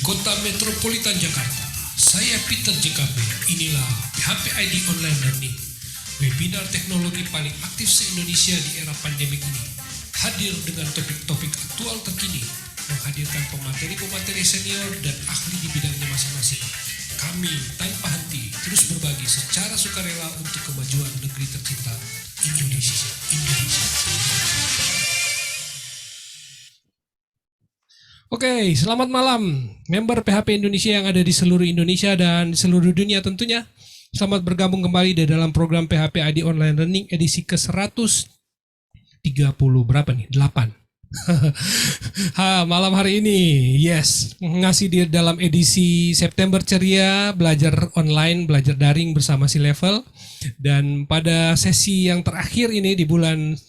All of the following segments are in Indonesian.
Kota Metropolitan Jakarta. Saya Peter JKB. Inilah PHP ID Online Learning, webinar teknologi paling aktif se-Indonesia di era pandemik ini. Hadir dengan topik-topik aktual terkini, menghadirkan pemateri-pemateri senior dan ahli di bidangnya masing-masing. Kami tanpa henti terus berbagi secara sukarela untuk kemajuan negeri tercinta Indonesia. Oke, selamat malam member PHP Indonesia yang ada di seluruh Indonesia dan di seluruh dunia tentunya. Selamat bergabung kembali di dalam program PHP ID Online Learning edisi ke-130 berapa nih? 8. Malam hari ini, yes, ngasih di dalam edisi September Ceria, belajar online, belajar daring bersama si Level. Dan pada sesi yang terakhir ini di bulan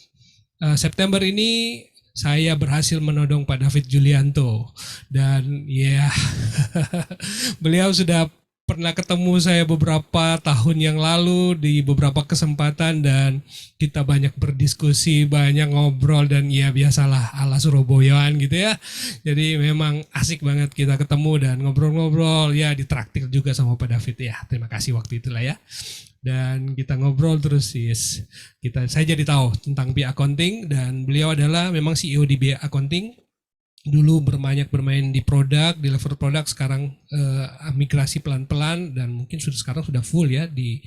September ini, saya berhasil menodong Pak David Julianto. Dan ya, beliau sudah pernah ketemu saya beberapa tahun yang lalu di beberapa kesempatan dan kita banyak berdiskusi, banyak ngobrol dan ya biasalah ala Surabayaan gitu ya. Jadi memang asik banget kita ketemu dan ngobrol-ngobrol, ya ditraktir juga sama Pak David ya. Terima kasih waktu itulah ya. Dan kita ngobrol terus, yes. Saya jadi tahu tentang BI Accounting dan beliau adalah memang CEO di BI Accounting. Dulu bermain di produk, di level produk, sekarang migrasi pelan-pelan dan mungkin sekarang sudah full ya di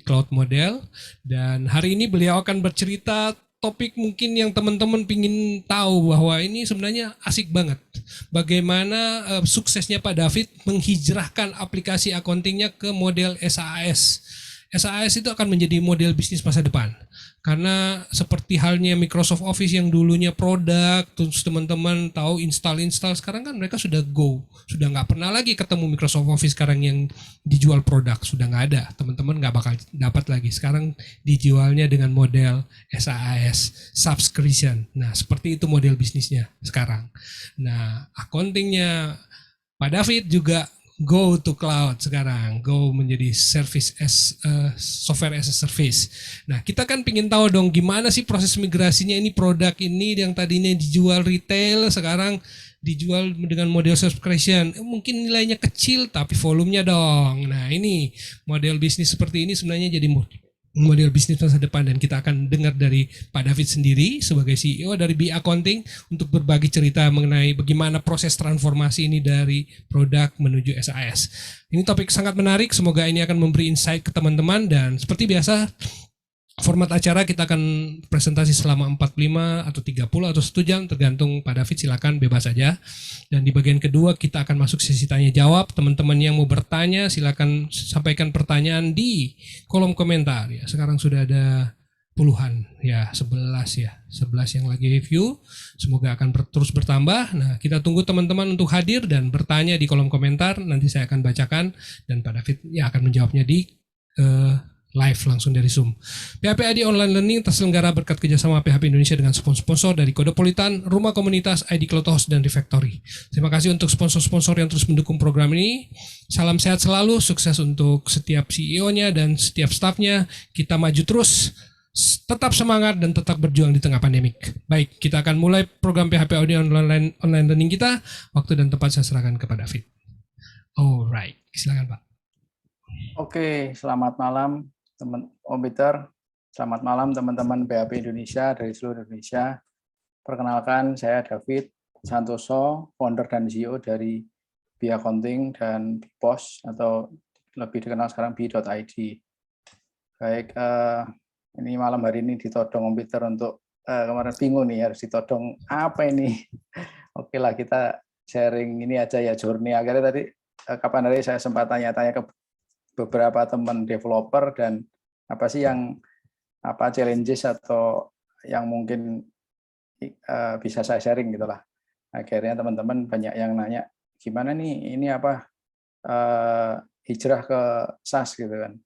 cloud model. Dan hari ini beliau akan bercerita topik mungkin yang teman-teman pingin tahu bahwa ini sebenarnya asik banget. Bagaimana suksesnya Pak David menghijrahkan aplikasi accountingnya ke model SaaS. SaaS itu akan menjadi model bisnis masa depan. Karena seperti halnya Microsoft Office yang dulunya produk, terus teman-teman tahu install, sekarang kan mereka sudah go. Sudah nggak pernah lagi ketemu Microsoft Office sekarang yang dijual produk, sudah nggak ada. Teman-teman nggak bakal dapat lagi. Sekarang dijualnya dengan model SaaS, subscription. Nah, seperti itu model bisnisnya sekarang. Nah, accountingnya Pak David juga go to cloud sekarang, go menjadi service as software as a service. Nah, kita kan pingin tahu dong gimana sih proses migrasinya ini produk ini yang tadinya dijual retail sekarang dijual dengan model subscription. Mungkin nilainya kecil tapi volumenya dong. Nah, ini model bisnis seperti ini sebenarnya jadi model bisnis masa depan dan kita akan dengar dari Pak David sendiri sebagai CEO dari BI Accounting untuk berbagi cerita mengenai bagaimana proses transformasi ini dari produk menuju SaaS. Ini topik sangat menarik, semoga ini akan memberi insight ke teman-teman dan seperti biasa format acara kita akan presentasi selama 45 atau 30 atau 1 jam tergantung Pak David, silakan bebas saja. Dan di bagian kedua kita akan masuk sesi tanya jawab. Teman-teman yang mau bertanya silakan sampaikan pertanyaan di kolom komentar ya. Sekarang sudah ada puluhan ya, 11 yang lagi review. Semoga akan terus bertambah. Nah, kita tunggu teman-teman untuk hadir dan bertanya di kolom komentar. Nanti saya akan bacakan dan Pak David ya akan menjawabnya di live langsung dari Zoom. PHP ID Online Learning terselenggara berkat kerjasama PHP Indonesia dengan sponsor dari Kodepolitan, Rumah Komunitas, ID Cloud Host, dan Refactory. Terima kasih untuk sponsor-sponsor yang terus mendukung program ini. Salam sehat selalu, sukses untuk setiap CEO-nya dan setiap staff-nya. Kita maju terus, tetap semangat dan tetap berjuang di tengah pandemik. Baik, kita akan mulai program PHP Audio Online Learning kita. Waktu dan tempat saya serahkan kepada David. Alright, silakan Pak. Oke, selamat malam Om Peter. Selamat malam teman-teman PHP Indonesia dari seluruh Indonesia. Perkenalkan, saya David Santoso, founder dan CEO dari BI Accounting dan BIPOS atau lebih dikenal sekarang BI.id. Baik, ini malam hari ini ditodong Om Peter untuk kemarin bingung nih harus ditodong apa ini. Oke lah, kita sharing ini aja ya, journey. Akhirnya tadi kapan hari saya sempat tanya-tanya ke beberapa teman developer dan apa sih yang challenges atau yang mungkin bisa saya sharing gitulah. Akhirnya teman-teman banyak yang nanya gimana nih ini hijrah ke SaaS gitu kan.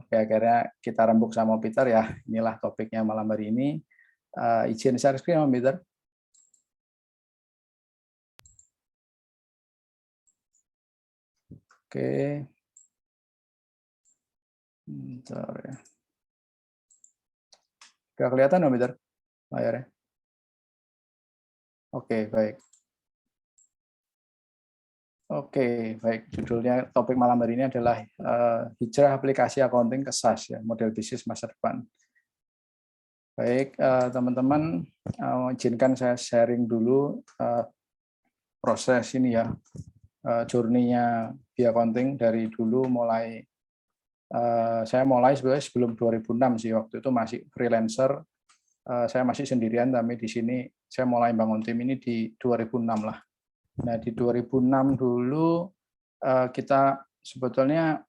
Oke, akhirnya kita rembuk sama Peter ya. Inilah topiknya malam hari ini. Izin share screen sama Peter. Oke. Bentar ya. Gak kelihatan dong, Peter, layarnya? Oke, baik. Oke, baik. Judulnya topik malam hari ini adalah hijrah aplikasi accounting ke SaaS ya, model bisnis masa depan. Baik, teman-teman, izinkan saya sharing dulu proses ini ya, journey-nya Accounting dari dulu mulai saya mulai sebenarnya sebelum 2006 sih, waktu itu masih freelancer, saya masih sendirian, tapi di sini saya mulai bangun tim ini di 2006 lah. Nah, di 2006 dulu kita sebetulnya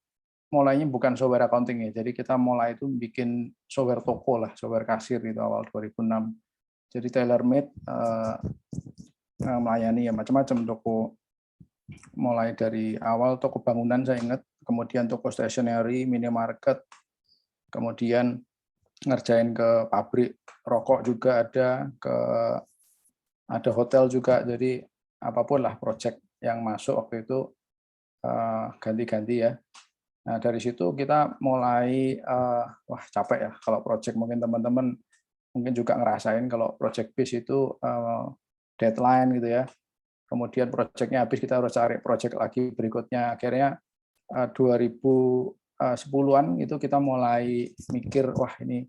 mulainya bukan software accounting ya. Jadi kita mulai itu bikin software toko lah, software kasir itu awal 2006. Jadi tailor made melayani ya macam-macam toko, mulai dari awal toko bangunan saya ingat, kemudian toko stationery, minimarket, kemudian ngerjain ke pabrik rokok juga ada hotel juga. Jadi apapun lah project yang masuk waktu itu ganti-ganti ya. Nah, dari situ kita mulai wah capek ya kalau project, mungkin teman-teman mungkin juga ngerasain kalau project base itu deadline gitu ya. Kemudian projectnya habis kita harus cari project lagi berikutnya. Akhirnya 2010-an itu kita mulai mikir, wah ini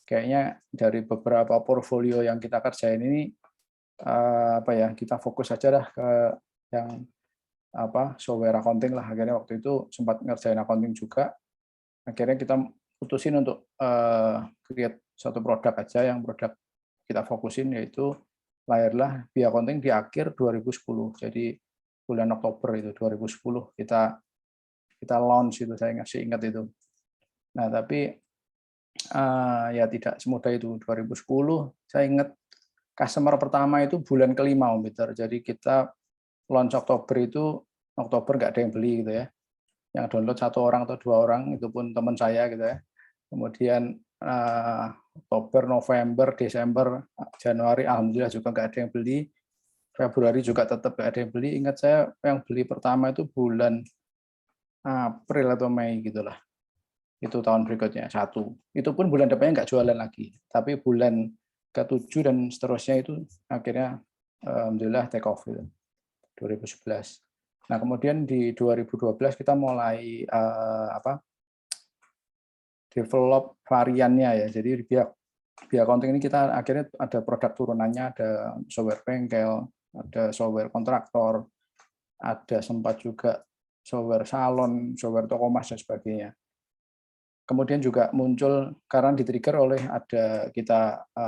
kayaknya dari beberapa portfolio yang kita kerjain ini apa ya, kita fokus aja dah ke yang software accounting lah. Akhirnya waktu itu sempat ngerjain accounting juga. Akhirnya kita putusin untuk create satu produk aja, yang produk kita fokusin, yaitu lahirlah Accounting di akhir 2010. Jadi bulan Oktober itu 2010 kita launch itu, saya masih ingat itu. Nah, tapi ya tidak semudah itu. 2010 saya ingat customer pertama itu bulan kelima, Om Peter. Jadi kita launch Oktober itu, Oktober nggak ada yang beli gitu ya. Yang download 1 orang atau 2 orang, itu pun teman saya gitu ya. Kemudian Oktober, November, Desember, Januari, alhamdulillah juga nggak ada yang beli. Februari juga tetap nggak ada yang beli. Ingat saya yang beli pertama itu bulan April atau Mei gitulah. Itu tahun berikutnya 1. Itu pun bulan depannya nggak jualan lagi. Tapi bulan ke-7 dan seterusnya itu akhirnya alhamdulillah take off gitu. 2011. Nah, kemudian di 2012 kita mulai develop variannya ya. Jadi di Accounting ini kita akhirnya ada produk turunannya, ada software bengkel, ada software kontraktor, ada sempat juga software salon, software toko mas dan sebagainya. Kemudian juga muncul karena di-trigger oleh ada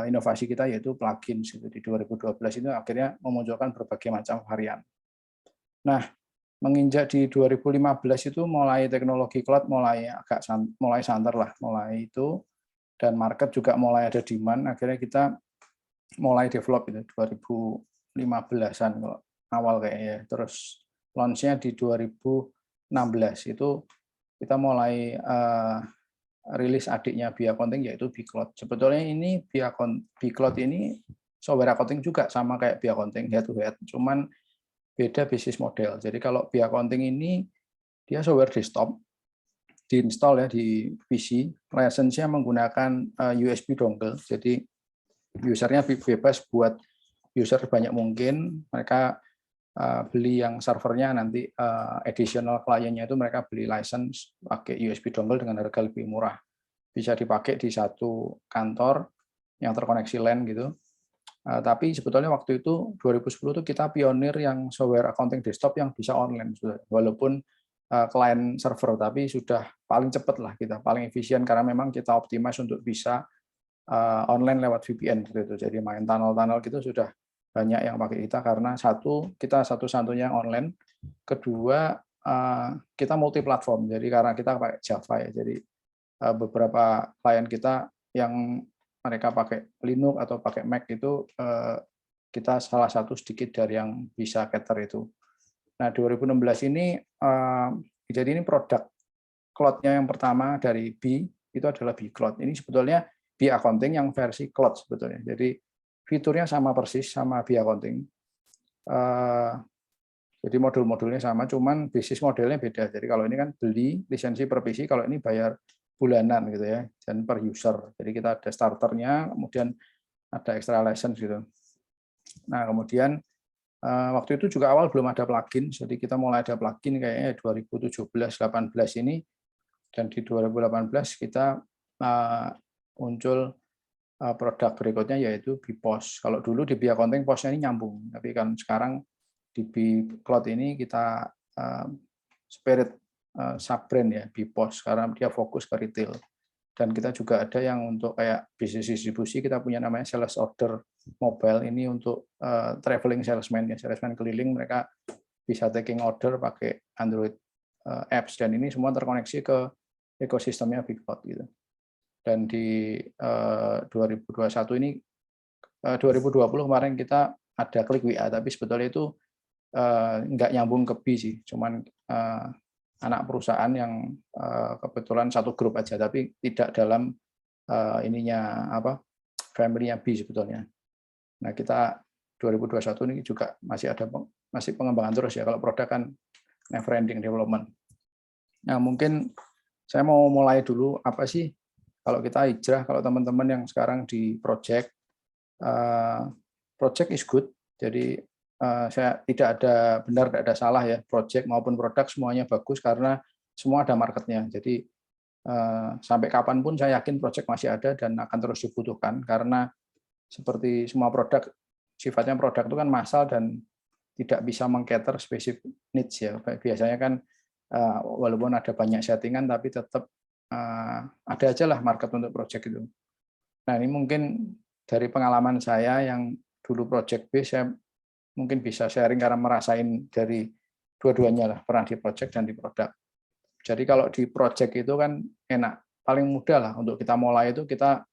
inovasi kita, yaitu plugin. Di 2012 itu akhirnya memunculkan berbagai macam varian. Nah, menginjak di 2015 itu mulai teknologi cloud mulai santer lah, mulai itu, dan market juga mulai ada demand. Akhirnya kita mulai develop itu 2015-an awal kayaknya. Terus launch-nya di 2016 itu kita mulai rilis adiknya Accounting, yaitu Bcloud. Sebetulnya ini Bcloud ini software accounting juga, sama kayak Accounting head to head, cuman beda bisnis model. Jadi kalau Accounting ini dia software desktop, diinstal ya di PC, license-nya menggunakan USB dongle. Jadi usernya bebas buat user banyak mungkin. Mereka beli yang servernya, nanti additional kliennya itu mereka beli license pakai USB dongle dengan harga lebih murah. Bisa dipakai di satu kantor yang terkoneksi LAN gitu. Tapi sebetulnya waktu itu 2010 itu kita pionir yang software accounting desktop yang bisa online, walaupun klien server, tapi sudah paling cepat lah kita, paling efisien, karena memang kita optimize untuk bisa online lewat VPN gitu. Jadi main tunnel-tunnel gitu sudah banyak yang pakai kita, karena kita satu-satunya online, kedua kita multi platform. Jadi karena kita pakai Java ya, jadi beberapa klien kita yang mereka pakai Linux atau pakai Mac itu kita salah satu sedikit dari yang bisa cater itu. Nah, 2016 ini jadi ini produk cloud-nya yang pertama dari itu adalah Bcloud. Ini sebetulnya Accounting yang versi cloud sebetulnya. Jadi fiturnya sama persis sama Accounting. Jadi modul-modulnya sama, cuman bisnis modelnya beda. Jadi kalau ini kan beli lisensi per PC, kalau ini bayar bulanan gitu ya, dan per user. Jadi kita ada starternya, kemudian ada extra license gitu. Nah, kemudian waktu itu juga awal belum ada plugin, jadi kita mulai ada plugin kayaknya 2017-18 ini, dan di 2018 kita muncul produk berikutnya yaitu BPOS. Kalau dulu di Bi Accounting posnya ini nyambung, tapi kan sekarang di Bi Cloud ini kita spirit sub-brand ya, BPOS, karena dia fokus ke retail. Dan kita juga ada yang untuk kayak bisnis distribusi, kita punya namanya sales order mobile, ini untuk traveling salesman ya, salesman keliling, mereka bisa taking order pakai Android apps, dan ini semua terkoneksi ke ekosistemnya BigCloud gitu. Dan di 2021 ini 2020 kemarin kita ada klik WA, tapi sebetulnya itu nggak nyambung ke B sih, cuman anak perusahaan yang kebetulan satu grup aja, tapi tidak dalam ininya apa family-nya B sebetulnya. Nah, kita 2021 ini juga masih pengembangan terus ya, kalau produk kan never ending development. Nah, mungkin saya mau mulai dulu, apa sih kalau kita hijrah, kalau teman-teman yang sekarang di project is good, jadi saya tidak ada benar, tidak ada salah ya, project maupun produk semuanya bagus karena semua ada marketnya. Jadi sampai kapanpun saya yakin project masih ada dan akan terus dibutuhkan, karena seperti semua produk, sifatnya produk itu kan massal dan tidak bisa meng-cater specific needs ya. Biasanya kan walaupun ada banyak settingan tapi tetap ada aja lah market untuk project itu. Nah, ini mungkin dari pengalaman saya yang dulu project base, saya mungkin bisa sharing karena merasain dari dua-duanya lah, pernah di project dan di produk. Jadi kalau di project itu kan enak, paling mudah lah untuk kita mulai itu. Kita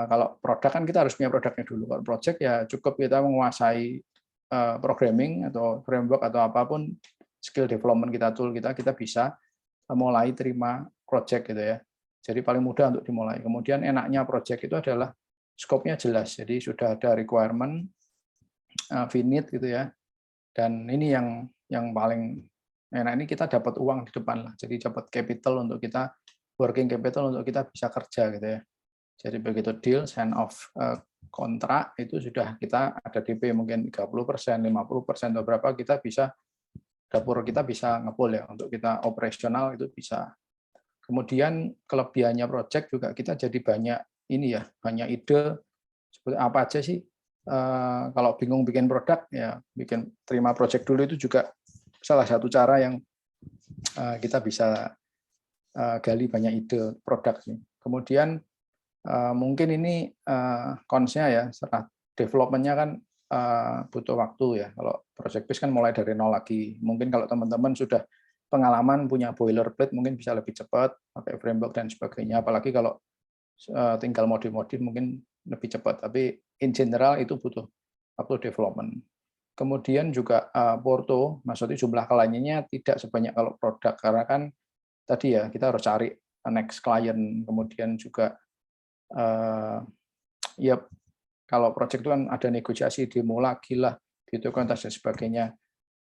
kalau produk kan kita harus punya produknya dulu. Kalau project ya cukup kita menguasai programming atau framework atau apapun, skill development kita, tool kita bisa mulai terima project gitu ya. Jadi paling mudah untuk dimulai. Kemudian enaknya project itu adalah scope-nya jelas. Jadi sudah ada requirement finite gitu ya. Dan ini yang paling enak, ini kita dapat uang di depan lah. Jadi dapat capital untuk kita, working capital untuk kita bisa kerja gitu ya. Jadi begitu deal, sign off kontrak, itu sudah kita ada DP mungkin 30%, 50% atau berapa, kita bisa, dapur kita bisa ngepull ya, untuk kita operasional itu bisa. Kemudian kelebihannya project juga kita jadi banyak ini ya, banyak ide seperti apa aja sih. Kalau bingung bikin produk ya terima project dulu, itu juga salah satu cara yang kita bisa gali banyak ide produk sih. Kemudian mungkin ini cons-nya ya, setelah development-nya kan butuh waktu ya. Kalau project base kan mulai dari nol lagi. Mungkin kalau teman-teman sudah pengalaman punya boilerplate mungkin bisa lebih cepat pakai framework dan sebagainya. Apalagi kalau tinggal modif-modif mungkin lebih cepat. Tapi in general itu butuh waktu development. Kemudian juga porto, maksudnya jumlah kliennya tidak sebanyak kalau produk, karena kan tadi ya kita harus cari next client. Kemudian juga ya kalau project itu kan ada negosiasi, demo lagi lah, gitu kan, dan sebagainya,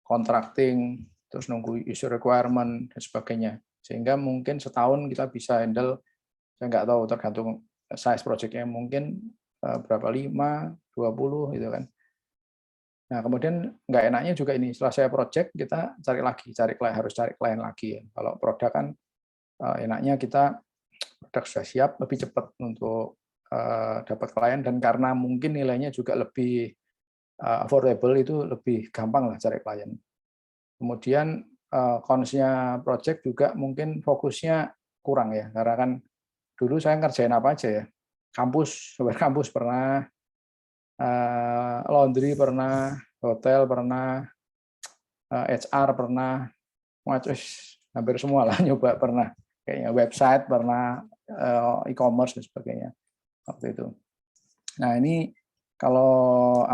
contracting, terus nunggu user requirement dan sebagainya. Sehingga mungkin setahun kita bisa handle, saya nggak tahu tergantung size projectnya, mungkin berapa, 5, 20 gitu kan. Nah, kemudian nggak enaknya juga ini, setelah saya project kita harus cari klien lagi ya. Kalau produk kan enaknya kita produk sudah siap, lebih cepat untuk dapat klien, dan karena mungkin nilainya juga lebih affordable, itu lebih gampang lah cari klien. Kemudian cons-nya project juga mungkin fokusnya kurang ya, karena kan dulu saya ngerjain apa aja ya, kampus pernah, laundry pernah, hotel pernah, HR pernah, hampir semua lah nyoba pernah, kayaknya website pernah, e-commerce dan sebagainya waktu itu. Nah, ini kalau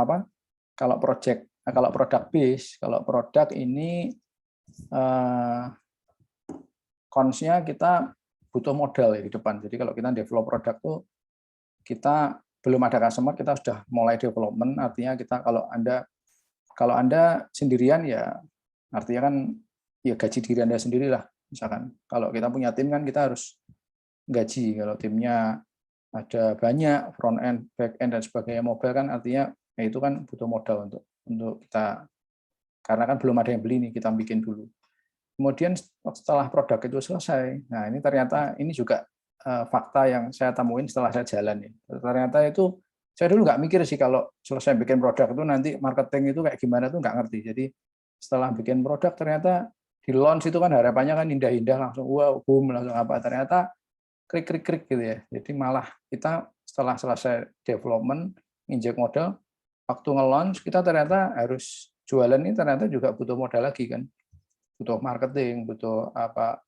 product base, kalau produk ini cons-nya kita butuh modal ya di depan. Jadi kalau kita develop produk tuh, kita belum ada customer, kita sudah mulai development, artinya kita kalau Anda sendirian ya artinya kan ya gaji diri Anda sendirilah. Misalkan kalau kita punya tim kan kita harus gaji, kalau timnya ada banyak front end, back end dan sebagainya, mobile kan artinya ya itu kan butuh modal untuk untuk kita, karena kan belum ada yang beli nih, kita bikin dulu. Kemudian setelah produk itu selesai, nah ini ternyata ini juga fakta yang saya temuin setelah saya jalan ya. Ternyata itu saya dulu nggak mikir sih kalau selesai bikin produk itu nanti marketing itu kayak gimana tuh nggak ngerti. Jadi setelah bikin produk ternyata di launch itu kan harapannya kan indah-indah langsung wow boom langsung apa, ternyata krik gitu ya. Jadi malah kita setelah selesai development injek modal, waktu nge-launch kita ternyata harus jualan ini ternyata juga butuh modal lagi kan, butuh marketing, butuh apa,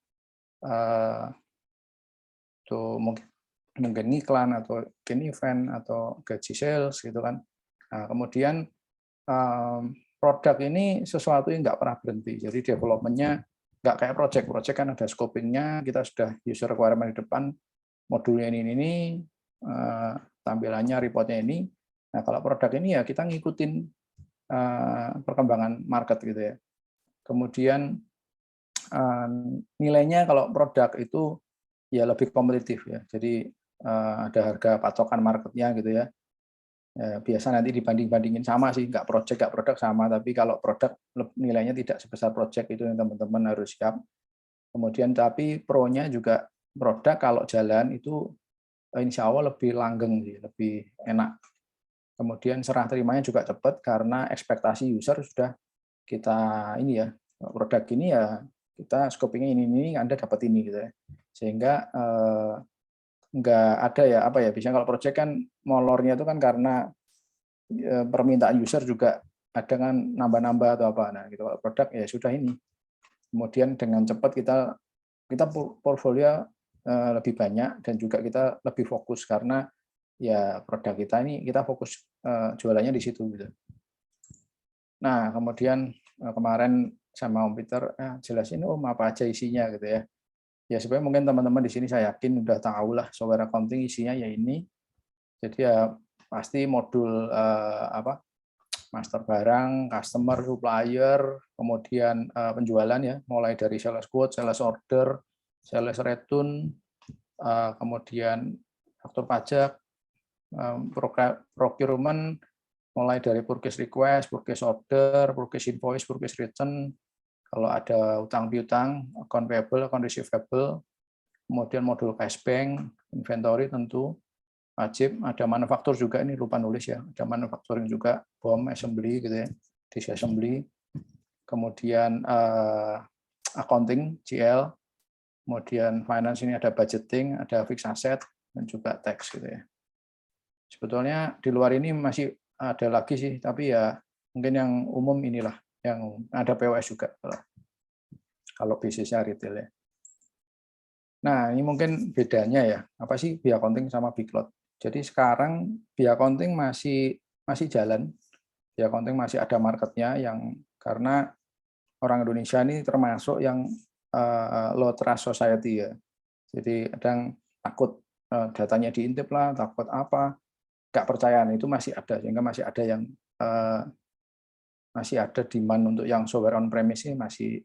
tuh mungkin iklan atau mungkin event atau gaji sales gitu kan. Nah, kemudian produk ini sesuatu yang nggak pernah berhenti. Jadi development-nya nggak kayak project kan ada scoping-nya, kita sudah user requirement di depan, modulnya ini tampilannya, reportnya ini. Nah, kalau produk ini ya kita ngikutin perkembangan market gitu ya. Kemudian nilainya kalau produk itu ya lebih kompetitif ya. Jadi ada harga patokan marketnya gitu ya. Biasa nanti dibanding-bandingin sama sih, nggak project nggak produk sama, tapi kalau produk nilainya tidak sebesar project, itu yang teman-teman harus siap. Kemudian tapi pro-nya juga produk kalau jalan itu insya Allah lebih langgeng sih, lebih enak. Kemudian serah terimanya juga cepat karena ekspektasi user sudah kita ini ya, produk ini ya kita scopingnya ini Anda dapat ini gitu ya. Sehingga nggak ada ya apa ya, biasanya kalau project kan molornya itu kan karena permintaan user juga ada kan nambah-nambah atau apa. Nah, gitu. Kalau produk ya sudah ini. Kemudian dengan cepat kita portfolio lebih banyak dan juga kita lebih fokus karena ya produk kita ini kita fokus jualannya di situ gitu. Nah, kemudian kemarin sama Om Peter jelasin apa aja isinya gitu ya. Ya sebenarnya mungkin teman-teman di sini saya yakin udah tahu lah software accounting isinya ya ini. Jadi ya pasti modul master barang, customer, supplier, kemudian penjualan ya, mulai dari sales quote, sales order, sales return, kemudian faktur pajak, procurement, mulai dari purchase request, purchase order, purchase invoice, purchase return, kalau ada utang piutang, account payable, account receivable, kemudian modul cash bank, inventory tentu wajib, ada manufaktur juga, ini lupa nulis ya, ada manufacturing juga, BOM, assembly gitu ya, disassembly, kemudian accounting, GL, kemudian finance ini ada budgeting, ada fixed asset, dan juga tax gitu ya. Sebetulnya di luar ini masih ada lagi sih, tapi ya mungkin yang umum inilah, yang ada POS juga kalau bisnisnya retail ya. Nah, ini mungkin bedanya ya. Apa sih BI Accounting sama Big Cloud? Jadi sekarang BI Accounting masih jalan. BI Accounting masih ada marketnya yang karena orang Indonesia ini termasuk yang low trust society ya. Jadi kadang takut datanya diintip lah, takut apa, nggak percaya. Itu masih ada, sehingga masih ada yang masih ada demand untuk yang software on premise ini masih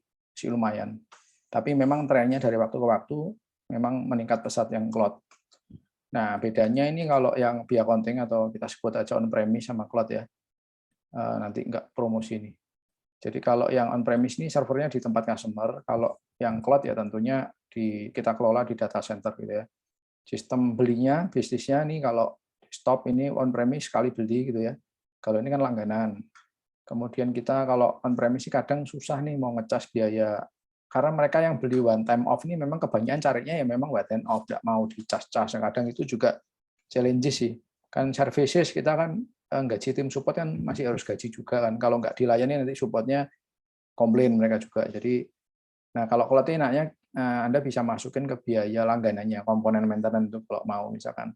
lumayan. Tapi memang trennya dari waktu ke waktu memang meningkat pesat yang cloud. Nah, bedanya ini kalau yang BI Accounting atau kita sebut aja on premise sama cloud ya. Nanti nggak promosi ini. Jadi kalau yang on premise ini servernya di tempat customer, kalau yang cloud ya tentunya kita kelola di data center gitu ya. Sistem belinya, bisnisnya nih kalau stop ini on premise sekali beli gitu ya. Kalau ini kan langganan. Kemudian kita kalau on premise kadang susah nih mau ngecas biaya, karena mereka yang beli one time off ini memang kebanyakan carinya ya memang one time off, nggak mau dicas-cas. Kadang itu juga challenge sih. Kan services kita kan gaji tim support kan masih harus gaji juga kan. Kalau nggak dilayani nanti supportnya komplain mereka juga. Jadi, nah kalau cloud enaknya Anda bisa masukin ke biaya langganannya, komponen maintenance itu kalau mau misalkan.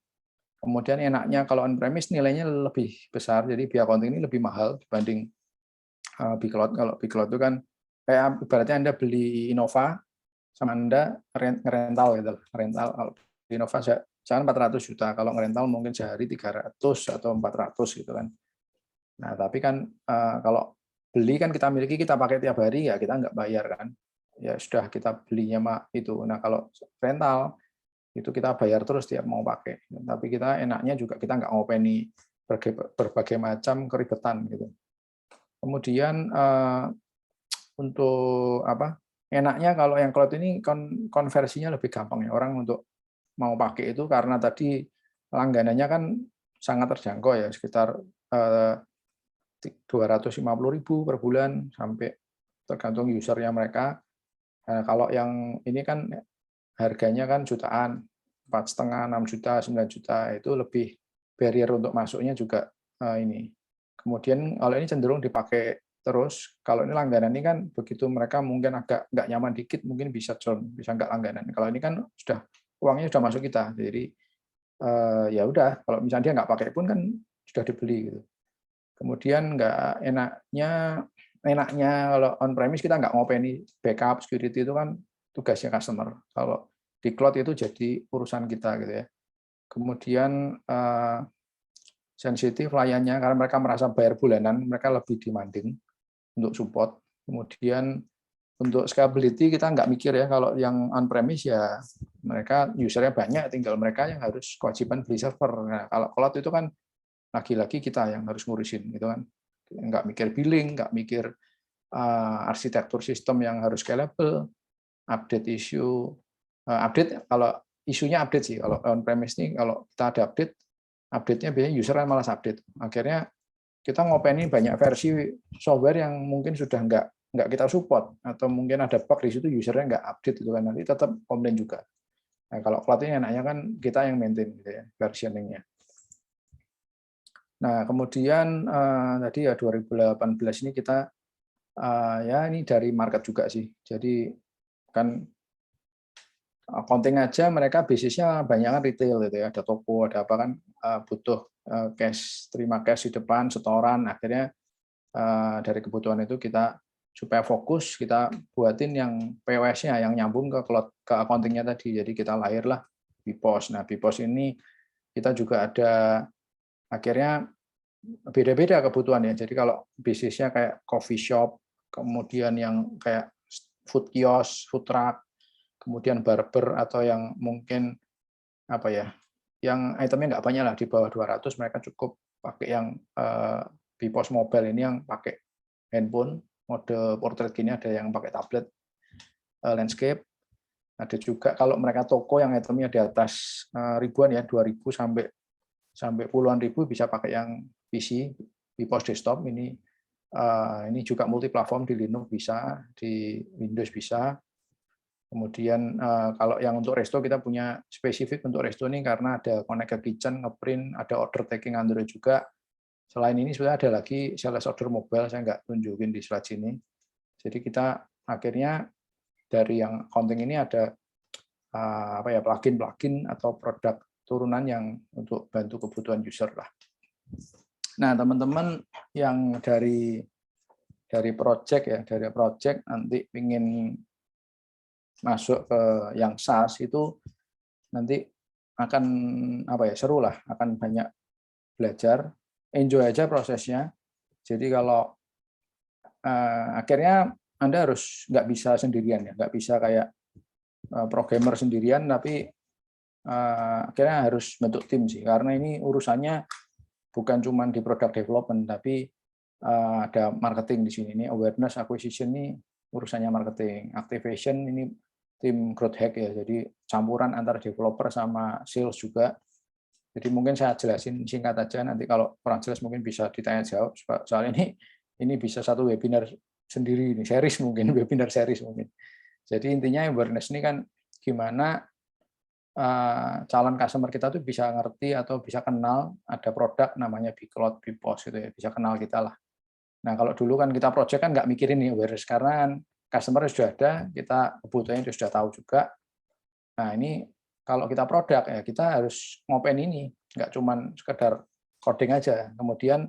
Kemudian enaknya kalau on premise nilainya lebih besar, jadi BI Accounting ini lebih mahal dibanding Big Cloud. Kalau Big Cloud itu kan kayak ibaratnya Anda beli Innova sama Anda ngerental gitu. Rental kalau di Innova misalkan 400 juta, kalau ngerental mungkin sehari 300 atau 400 gitu kan. Nah, tapi kan kalau beli kan kita miliki, kita pakai tiap hari ya kita nggak bayar kan. Ya sudah kita belinya itu. Nah, kalau rental itu kita bayar terus tiap mau pakai. Tapi kita enaknya juga kita nggak ngopeni berbagai macam keribetan gitu. Kemudian untuk apa? Enaknya kalau yang cloud ini konversinya lebih gampang ya, orang untuk mau pakai itu karena tadi langganannya kan sangat terjangkau ya, sekitar 250.000 per bulan sampai tergantung usernya mereka. Nah, kalau yang ini kan harganya kan jutaan, 4,5, 6 juta, 9 juta, itu lebih barrier untuk masuknya juga ini. Kemudian kalau ini cenderung dipakai terus, kalau ini langganan ini kan begitu mereka mungkin agak nggak nyaman dikit, mungkin bisa join, bisa nggak langganan. Kalau ini kan sudah uangnya sudah masuk kita, jadi ya udah, kalau misalnya dia nggak pakai pun kan sudah dibeli gitu. Kemudian nggak enaknya kalau on premise kita nggak ngopeni backup security, itu kan tugasnya customer. Kalau di cloud itu jadi urusan kita gitu ya. Kemudian sensitif layarnya karena mereka merasa bayar bulanan, mereka lebih demanding untuk support. Kemudian untuk scalability kita nggak mikir ya, kalau yang on premise ya mereka usernya banyak, tinggal mereka yang harus kewajiban beli server. Nah, kalau cloud itu kan lagi-lagi kita yang harus ngurusin gitu kan, nggak mikir billing, nggak mikir arsitektur sistem yang harus scalable, update issue, update kalau isunya update sih, kalau on premise nih kalau kita ada update-nya biasanya user kan malas update, akhirnya kita ngopeni banyak versi software yang mungkin sudah nggak kita support, atau mungkin ada bug di situ usernya nggak update itu kan, nanti tetap komplain juga. Nah, kalau cloud ini enaknya kan kita yang maintain gitu ya, versioning-nya. Nah, kemudian tadi ya 2018 ini kita ya ini dari market juga sih. Jadi kan accounting aja mereka bisnisnya banyak kan retail gitu ya, ada toko, ada apa kan butuh cash, terima cash di depan, setoran. Akhirnya dari kebutuhan itu kita supaya fokus kita buatin yang POS-nya yang nyambung ke cloud, ke accounting-nya tadi. Jadi kita lahirlah BPOS. Nah, BPOS ini kita juga ada akhirnya beda-beda kebutuhannya. Jadi kalau bisnisnya kayak coffee shop, kemudian yang kayak food kiosk, food truck, kemudian barber, atau yang mungkin apa ya, yang itemnya nggak banyak lah, di bawah 200, mereka cukup pakai yang BPOS mobile ini, yang pakai handphone mode portrait gini, ada yang pakai tablet landscape, ada juga kalau mereka toko yang itemnya di atas ribuan ya, 2.000 sampai puluhan ribu, bisa pakai yang PC BPOS desktop ini. Ini juga multi platform, di Linux bisa, di Windows bisa. Kemudian kalau yang untuk resto kita punya spesifik untuk resto ini karena ada connect ke kitchen, ngeprint, ada order taking Android juga. Selain ini sebenarnya ada lagi sales order mobile, saya nggak tunjukin di slide sini. Jadi kita akhirnya dari yang accounting ini ada apa ya, plugin atau produk turunan yang untuk bantu kebutuhan user lah. Nah, teman-teman yang dari project ya, dari project nanti ingin masuk ke yang SaaS itu nanti akan apa ya, seru lah, akan banyak belajar, enjoy aja prosesnya. Jadi kalau akhirnya Anda harus nggak bisa sendirian ya, nggak bisa kayak programmer sendirian, tapi akhirnya harus bentuk tim sih, karena ini urusannya bukan cuma di product development, tapi ada marketing di sini. Ini awareness, acquisition ini urusannya marketing, activation ini tim growth hack ya, jadi campuran antara developer sama sales juga. Jadi mungkin saya jelasin singkat aja, nanti kalau kurang jelas mungkin bisa ditanya jawab, soalnya ini bisa satu webinar sendiri, ini series mungkin, webinar series mungkin. Jadi intinya awareness ini kan gimana calon customer kita tuh bisa ngerti atau bisa kenal ada produk namanya Bcloud, BPOS gitu ya, bisa kenal kita lah. Nah, kalau dulu kan kita project kan nggak mikirin nih awareness, karena kan customer sudah ada, kita kebutuhannya sudah tahu juga. Nah, ini kalau kita produk ya kita harus ngopen ini, nggak cuma sekedar coding aja. Kemudian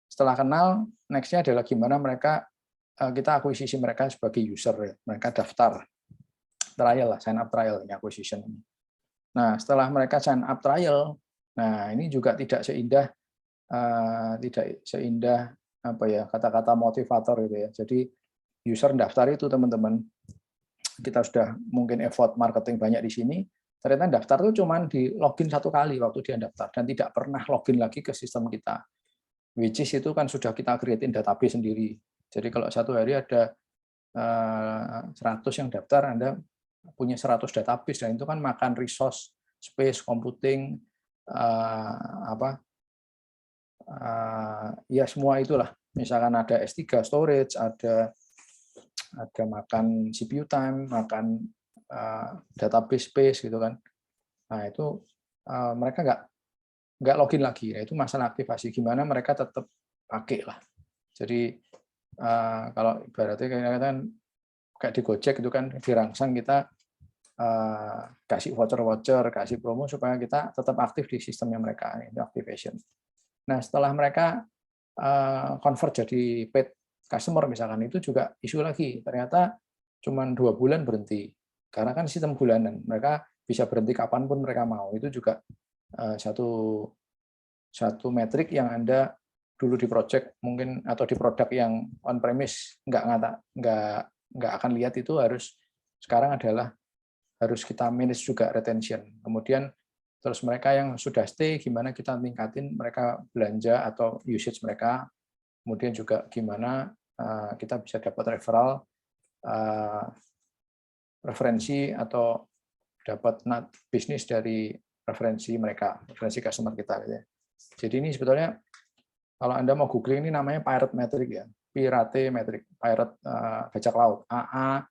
setelah kenal, next-nya adalah gimana mereka kita akuisisi mereka sebagai user ya. Mereka daftar trial lah, sign up trial ini acquisition ini. Nah, setelah mereka sign up trial, nah ini juga tidak seindah apa ya, kata-kata motivator gitu ya. Jadi user daftar itu teman-teman, kita sudah mungkin effort marketing banyak di sini, ternyata daftar itu cuma di login satu kali waktu dia daftar dan tidak pernah login lagi ke sistem kita. which is itu kan sudah kita create-in database sendiri. Jadi kalau satu hari ada 100 yang daftar, Anda punya 100 database, dan itu kan makan resource, space, computing, ya semua itulah. Misalkan ada S3 storage, ada makan CPU time, makan database space gitu kan. Nah itu mereka nggak login lagi. Nah, itu masalah aktivasi. Gimana mereka tetap pakai lah. Jadi kalau ibaratnya kayak di Gojek itu kan dirangsang kita kasih voucher, kasih promo supaya kita tetap aktif di sistemnya mereka. Itu activation. Nah setelah mereka convert jadi paid customer misalkan, itu juga isu lagi. Ternyata cuma 2 bulan berhenti. Karena kan sistem bulanan, mereka bisa berhenti kapanpun mereka mau. Itu juga satu metrik yang Anda dulu di project mungkin atau di produk yang on premise nggak akan lihat, itu sekarang adalah harus kita manage juga retention. Kemudian terus mereka yang sudah stay, gimana kita tingkatin mereka belanja atau usage mereka. Kemudian juga gimana kita bisa dapat referensi atau dapat bisnis dari referensi mereka, referensi customer kita. Gitu ya. Jadi ini sebetulnya kalau Anda mau googling, ini namanya pirate metric ya, pirate metric, pirate bajak laut, AA.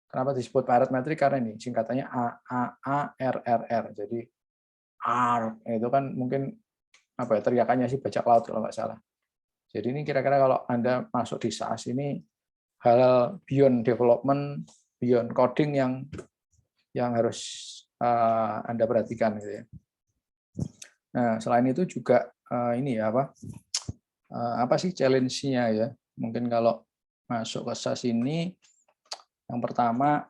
Kenapa disebut pirate metric? Karena ini singkatannya AARRR. Jadi R itu kan mungkin teriakannya sih bajak laut kalau nggak salah. Jadi ini kira-kira kalau Anda masuk di SaaS ini, hal beyond development, beyond coding yang harus Anda perhatikan gitu ya. Nah, selain itu juga ini ya apa sih challenge-nya ya? Mungkin kalau masuk ke SaaS ini, yang pertama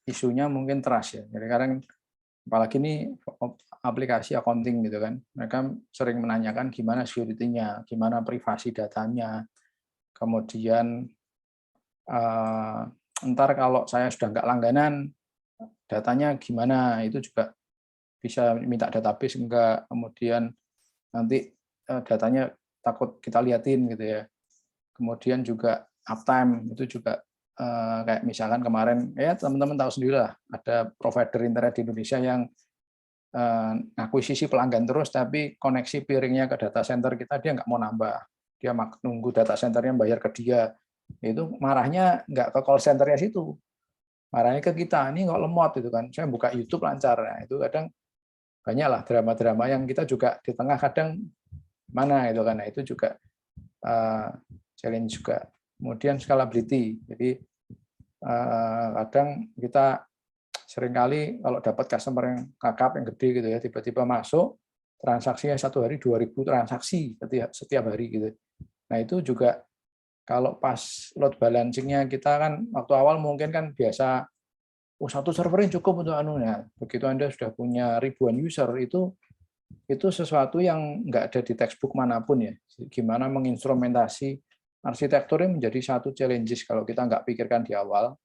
isunya mungkin trust ya. Jadi sekarang apalagi ini aplikasi accounting gitu kan, mereka sering menanyakan gimana security-nya, gimana privasi datanya, kemudian ntar kalau saya sudah nggak langganan, datanya gimana, itu juga bisa minta database enggak, kemudian nanti datanya takut kita liatin gitu ya. Kemudian juga uptime, itu juga kayak misalkan kemarin, ya teman-teman tahu sendiri lah, ada provider internet di Indonesia yang akuisisi pelanggan terus, tapi koneksi piringnya ke data center kita dia nggak mau nambah, dia nunggu data centernya bayar ke dia. Itu marahnya nggak ke call centernya situ, marahnya ke kita, ini nggak lemot itu kan, saya buka YouTube lancar. Nah, itu kadang banyak lah drama-drama yang kita juga di tengah kadang mana itu kan. Nah, itu juga challenge juga. Kemudian scalability, jadi kadang kita seringkali kalau dapat customer yang kakap yang gede gitu ya, tiba-tiba masuk transaksinya satu hari 2.000 transaksi setiap hari gitu. Nah itu juga kalau pas load balancingnya kita kan waktu awal mungkin kan biasa satu servernya cukup untuk anunya. Begitu Anda sudah punya ribuan user, itu sesuatu yang nggak ada di textbook manapun ya. Gimana menginstrumentasi arsitekturnya menjadi satu challenges kalau kita nggak pikirkan di awal.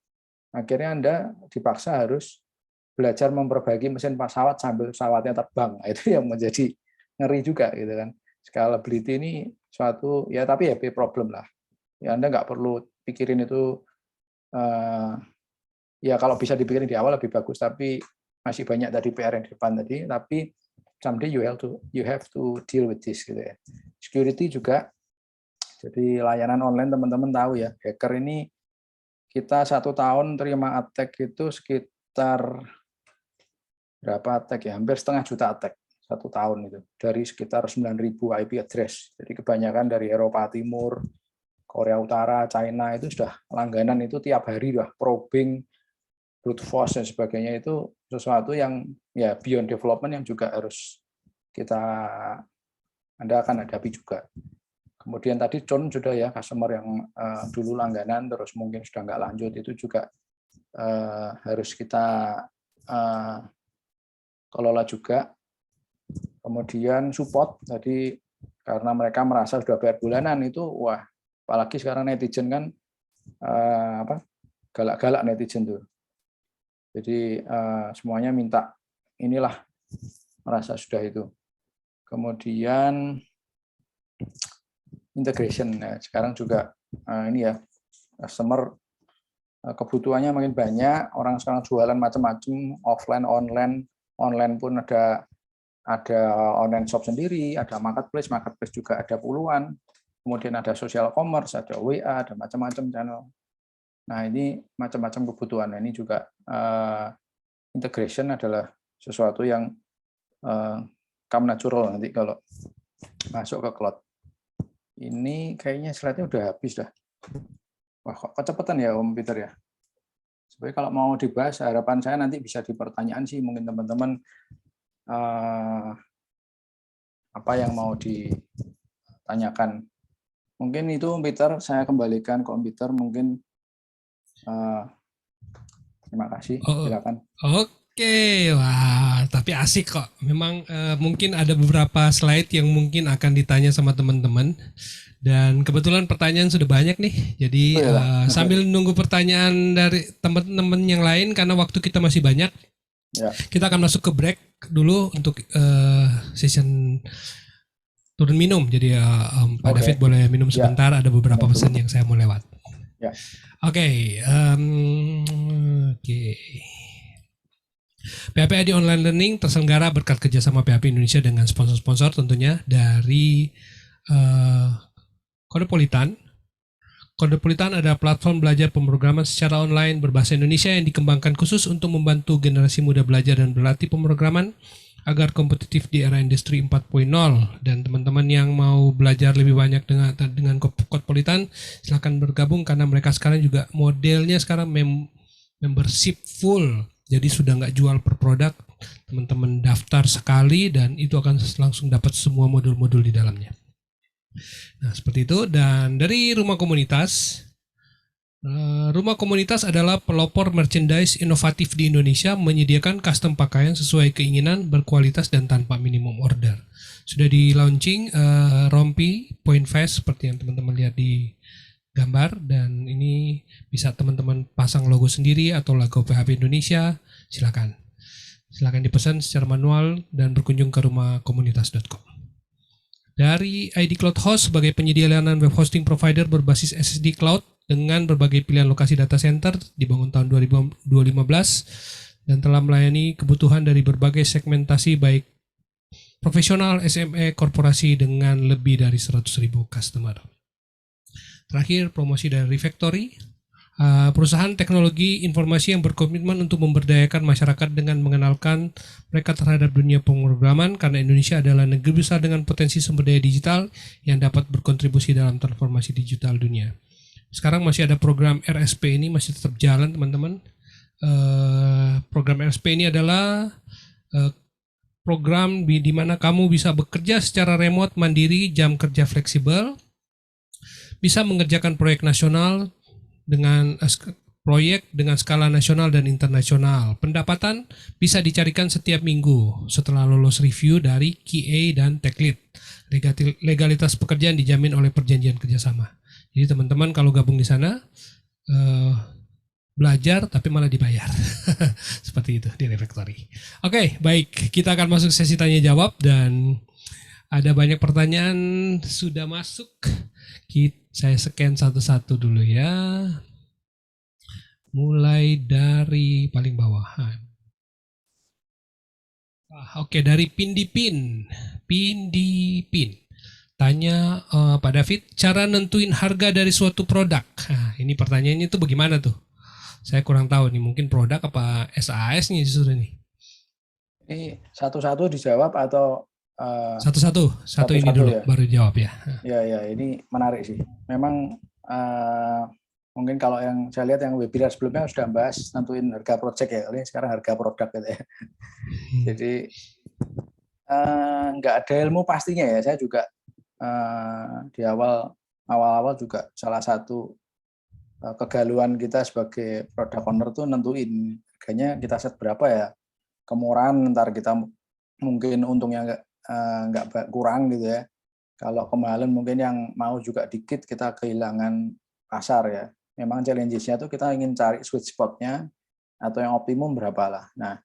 Akhirnya Anda dipaksa harus belajar memperbaiki mesin pesawat sambil pesawatnya terbang. Itu yang menjadi ngeri juga gitu kan. Scalability ini suatu ya, tapi happy problem lah. Ya Anda nggak perlu pikirin itu ya, kalau bisa dipikirin di awal lebih bagus, tapi masih banyak tadi PR yang di depan tadi, tapi someday you have to deal with this gitu ya. Security juga. Jadi layanan online teman-teman tahu ya, hacker ini kita 1 tahun terima attack itu sekitar berapa attack ya? Hampir 0,5 juta attack 1 tahun itu, dari sekitar 9.000 IP address. Jadi kebanyakan dari Eropa Timur, Korea Utara, China, itu sudah langganan itu tiap hari lah, probing, brute force dan sebagainya. Itu sesuatu yang ya beyond development yang juga harus Anda akan hadapi juga. Kemudian tadi churn sudah ya, customer yang dulu langganan terus mungkin sudah nggak lanjut, itu juga harus kita kelola juga. Kemudian support, jadi karena mereka merasa sudah bayar bulanan itu, wah, apalagi sekarang netizen kan galak-galak netizen tuh. Jadi semuanya minta inilah, merasa sudah itu. Kemudian integration. Nah, sekarang juga ini ya, customer kebutuhannya makin banyak, orang sekarang jualan macam-macam, offline, online pun ada online shop sendiri, ada marketplace juga ada puluhan, kemudian ada social commerce, ada WA, ada macam-macam channel. Nah, ini macam-macam kebutuhan. Ini juga integration adalah sesuatu yang come natural nanti kalau masuk ke cloud. Ini kayaknya slide-nya udah habis dah. Wah, kok kecepatan ya Om Peter ya. Sebenarnya kalau mau dibahas, harapan saya nanti bisa di pertanyaan sih, mungkin teman-teman apa yang mau ditanyakan. Mungkin itu Om Peter, saya kembalikan ke Om Peter, mungkin terima kasih, silakan. Oke, wah, tapi asik kok. Memang mungkin ada beberapa slide yang mungkin akan ditanya sama teman-teman. Dan kebetulan pertanyaan sudah banyak nih. Jadi sambil nunggu pertanyaan dari teman-teman yang lain, karena waktu kita masih banyak, kita akan masuk ke break dulu untuk session turun minum. Jadi Pak David boleh minum sebentar. Ada beberapa pesan yang saya mau lewat. Oke. PHP ID Online Learning terselenggara berkat kerjasama PHP Indonesia dengan sponsor-sponsor tentunya dari Codepolitan. Codepolitan adalah platform belajar pemrograman secara online berbahasa Indonesia yang dikembangkan khusus untuk membantu generasi muda belajar dan berlatih pemrograman agar kompetitif di era industri 4.0. Dan teman-teman yang mau belajar lebih banyak dengan Codepolitan, silakan bergabung karena mereka sekarang juga modelnya sekarang membership full. Jadi sudah nggak jual per produk, teman-teman daftar sekali dan itu akan langsung dapat semua modul-modul di dalamnya. Nah, seperti itu. Dan dari Rumah Komunitas, Rumah Komunitas adalah pelopor merchandise inovatif di Indonesia, menyediakan custom pakaian sesuai keinginan, berkualitas dan tanpa minimum order. Sudah di launching rompi Point Fest seperti yang teman-teman lihat di gambar, dan ini bisa teman-teman pasang logo sendiri atau logo PHP Indonesia. Silakan dipesan secara manual dan berkunjung ke rumahkomunitas.com. Dari ID Cloud Host sebagai penyedia layanan web hosting provider berbasis SSD Cloud dengan berbagai pilihan lokasi data center, dibangun tahun 2015 dan telah melayani kebutuhan dari berbagai segmentasi baik profesional, SME, korporasi dengan lebih dari 100.000 customer. Terakhir, promosi dari Refactory, perusahaan teknologi informasi yang berkomitmen untuk memberdayakan masyarakat dengan mengenalkan mereka terhadap dunia pemrograman, karena Indonesia adalah negeri besar dengan potensi sumber daya digital yang dapat berkontribusi dalam transformasi digital dunia. Sekarang masih ada program RSP, ini masih tetap jalan teman-teman. Program RSP ini adalah program di mana kamu bisa bekerja secara remote, mandiri, jam kerja fleksibel, bisa mengerjakan proyek nasional dengan skala nasional dan internasional. Pendapatan bisa dicarikan setiap minggu setelah lolos review dari QA dan Tech Lead. Legalitas pekerjaan dijamin oleh perjanjian kerjasama. Jadi teman-teman kalau gabung di sana belajar tapi malah dibayar. Seperti itu di Refactory. Oke, baik. Kita akan masuk sesi tanya jawab dan ada banyak pertanyaan sudah masuk. Saya scan satu-satu dulu ya. Mulai dari paling bawah. Oke, dari Pindipin. Tanya Pak David, cara nentuin harga dari suatu produk. Nah, ini pertanyaannya itu bagaimana tuh? Saya kurang tahu nih, mungkin produk apa SAS-nya justru nih. Ini satu-satu dijawab atau satu ini dulu ya? Baru jawab ya. Ya, ini menarik sih. Memang mungkin kalau yang saya lihat yang webinar sebelumnya sudah bahas nentuin harga project ya. Ini sekarang harga produk gitu ya. Jadi nggak ada ilmu pastinya ya. Saya juga di awal-awal juga salah satu kegaluan kita sebagai product owner tuh nentuin harganya kita set berapa ya. Kemurahan ntar kita mungkin untungnya nggak kurang gitu ya. Kalau kemahalan mungkin yang mau juga dikit kita kehilangan pasar ya. Memang challenges-nya tuh kita ingin cari sweet spot-nya atau yang optimum berapa lah. Nah,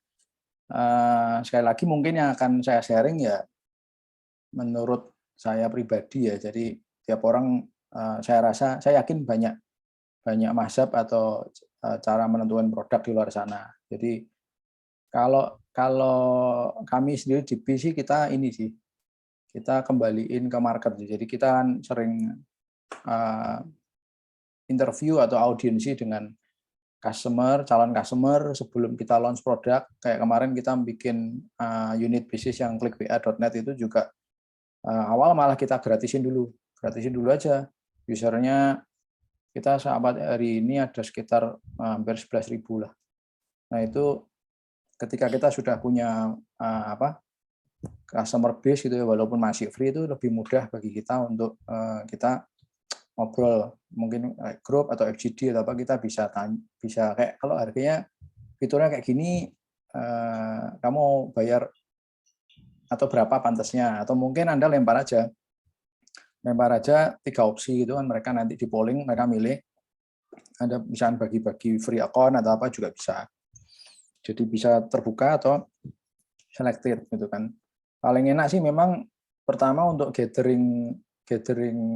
sekali lagi mungkin yang akan saya sharing ya menurut saya pribadi ya. Jadi tiap orang saya yakin banyak mazhab atau cara menentukan produk di luar sana. Jadi kalau kami sendiri di B sih kita ini sih, kita kembaliin ke market. Jadi kita kan sering interview atau audiensi dengan calon customer sebelum kita launch produk. Kayak kemarin kita bikin unit bisnis yang klikba.net itu juga awal malah kita gratisin dulu aja. Usernya kita sahabat hari ini ada sekitar hampir 11.000 lah. Nah itu ketika kita sudah punya customer base gitu ya, walaupun masih free, itu lebih mudah bagi kita untuk kita ngobrol, mungkin grup atau FGD atau apa, kita bisa kayak kalau harganya fiturnya kayak gini, kamu bayar atau berapa pantasnya, atau mungkin Anda lempar aja 3 opsi gitu kan, mereka nanti di polling, mereka milih, Anda bisa bagi-bagi free account atau apa juga bisa. Jadi bisa terbuka atau selected gitu kan. Paling enak sih memang pertama untuk gathering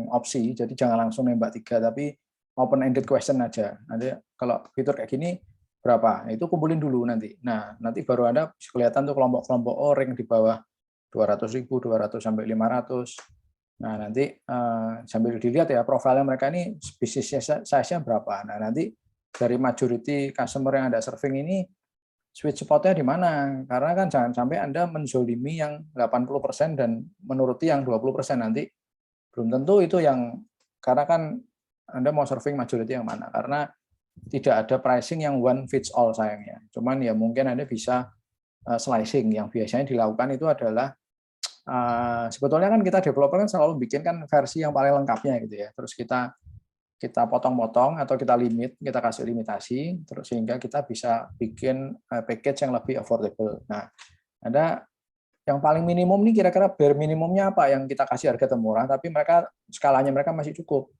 opsi, jadi jangan langsung nembak 3, tapi open-ended question aja. Nanti kalau fitur kayak gini berapa, itu kumpulin dulu nanti. Nah, nanti baru Anda bisa kelihatan tuh kelompok-kelompok rank di bawah 200.000, 200 sampai 500. Nah, nanti sambil dilihat ya profilnya mereka ini bisnisnya size-nya berapa. Nah, nanti dari majority customer yang Anda serving ini sweet spot-nya di mana? Karena kan jangan sampai Anda menzolimi yang 80% dan menuruti yang 20%, nanti belum tentu itu yang, karena kan Anda mau serving majority yang mana, karena tidak ada pricing yang one fits all sayangnya. Cuman ya mungkin Anda bisa slicing. Yang biasanya dilakukan itu adalah sebetulnya kan kita developer kan selalu bikin kan versi yang paling lengkapnya gitu ya. Terus kita potong-potong atau kita kasih limitasi, terus sehingga kita bisa bikin package yang lebih affordable. Nah, ada yang paling minimum nih, kira-kira bare minimumnya apa yang kita kasih harga termurah, tapi skalanya mereka masih cukup.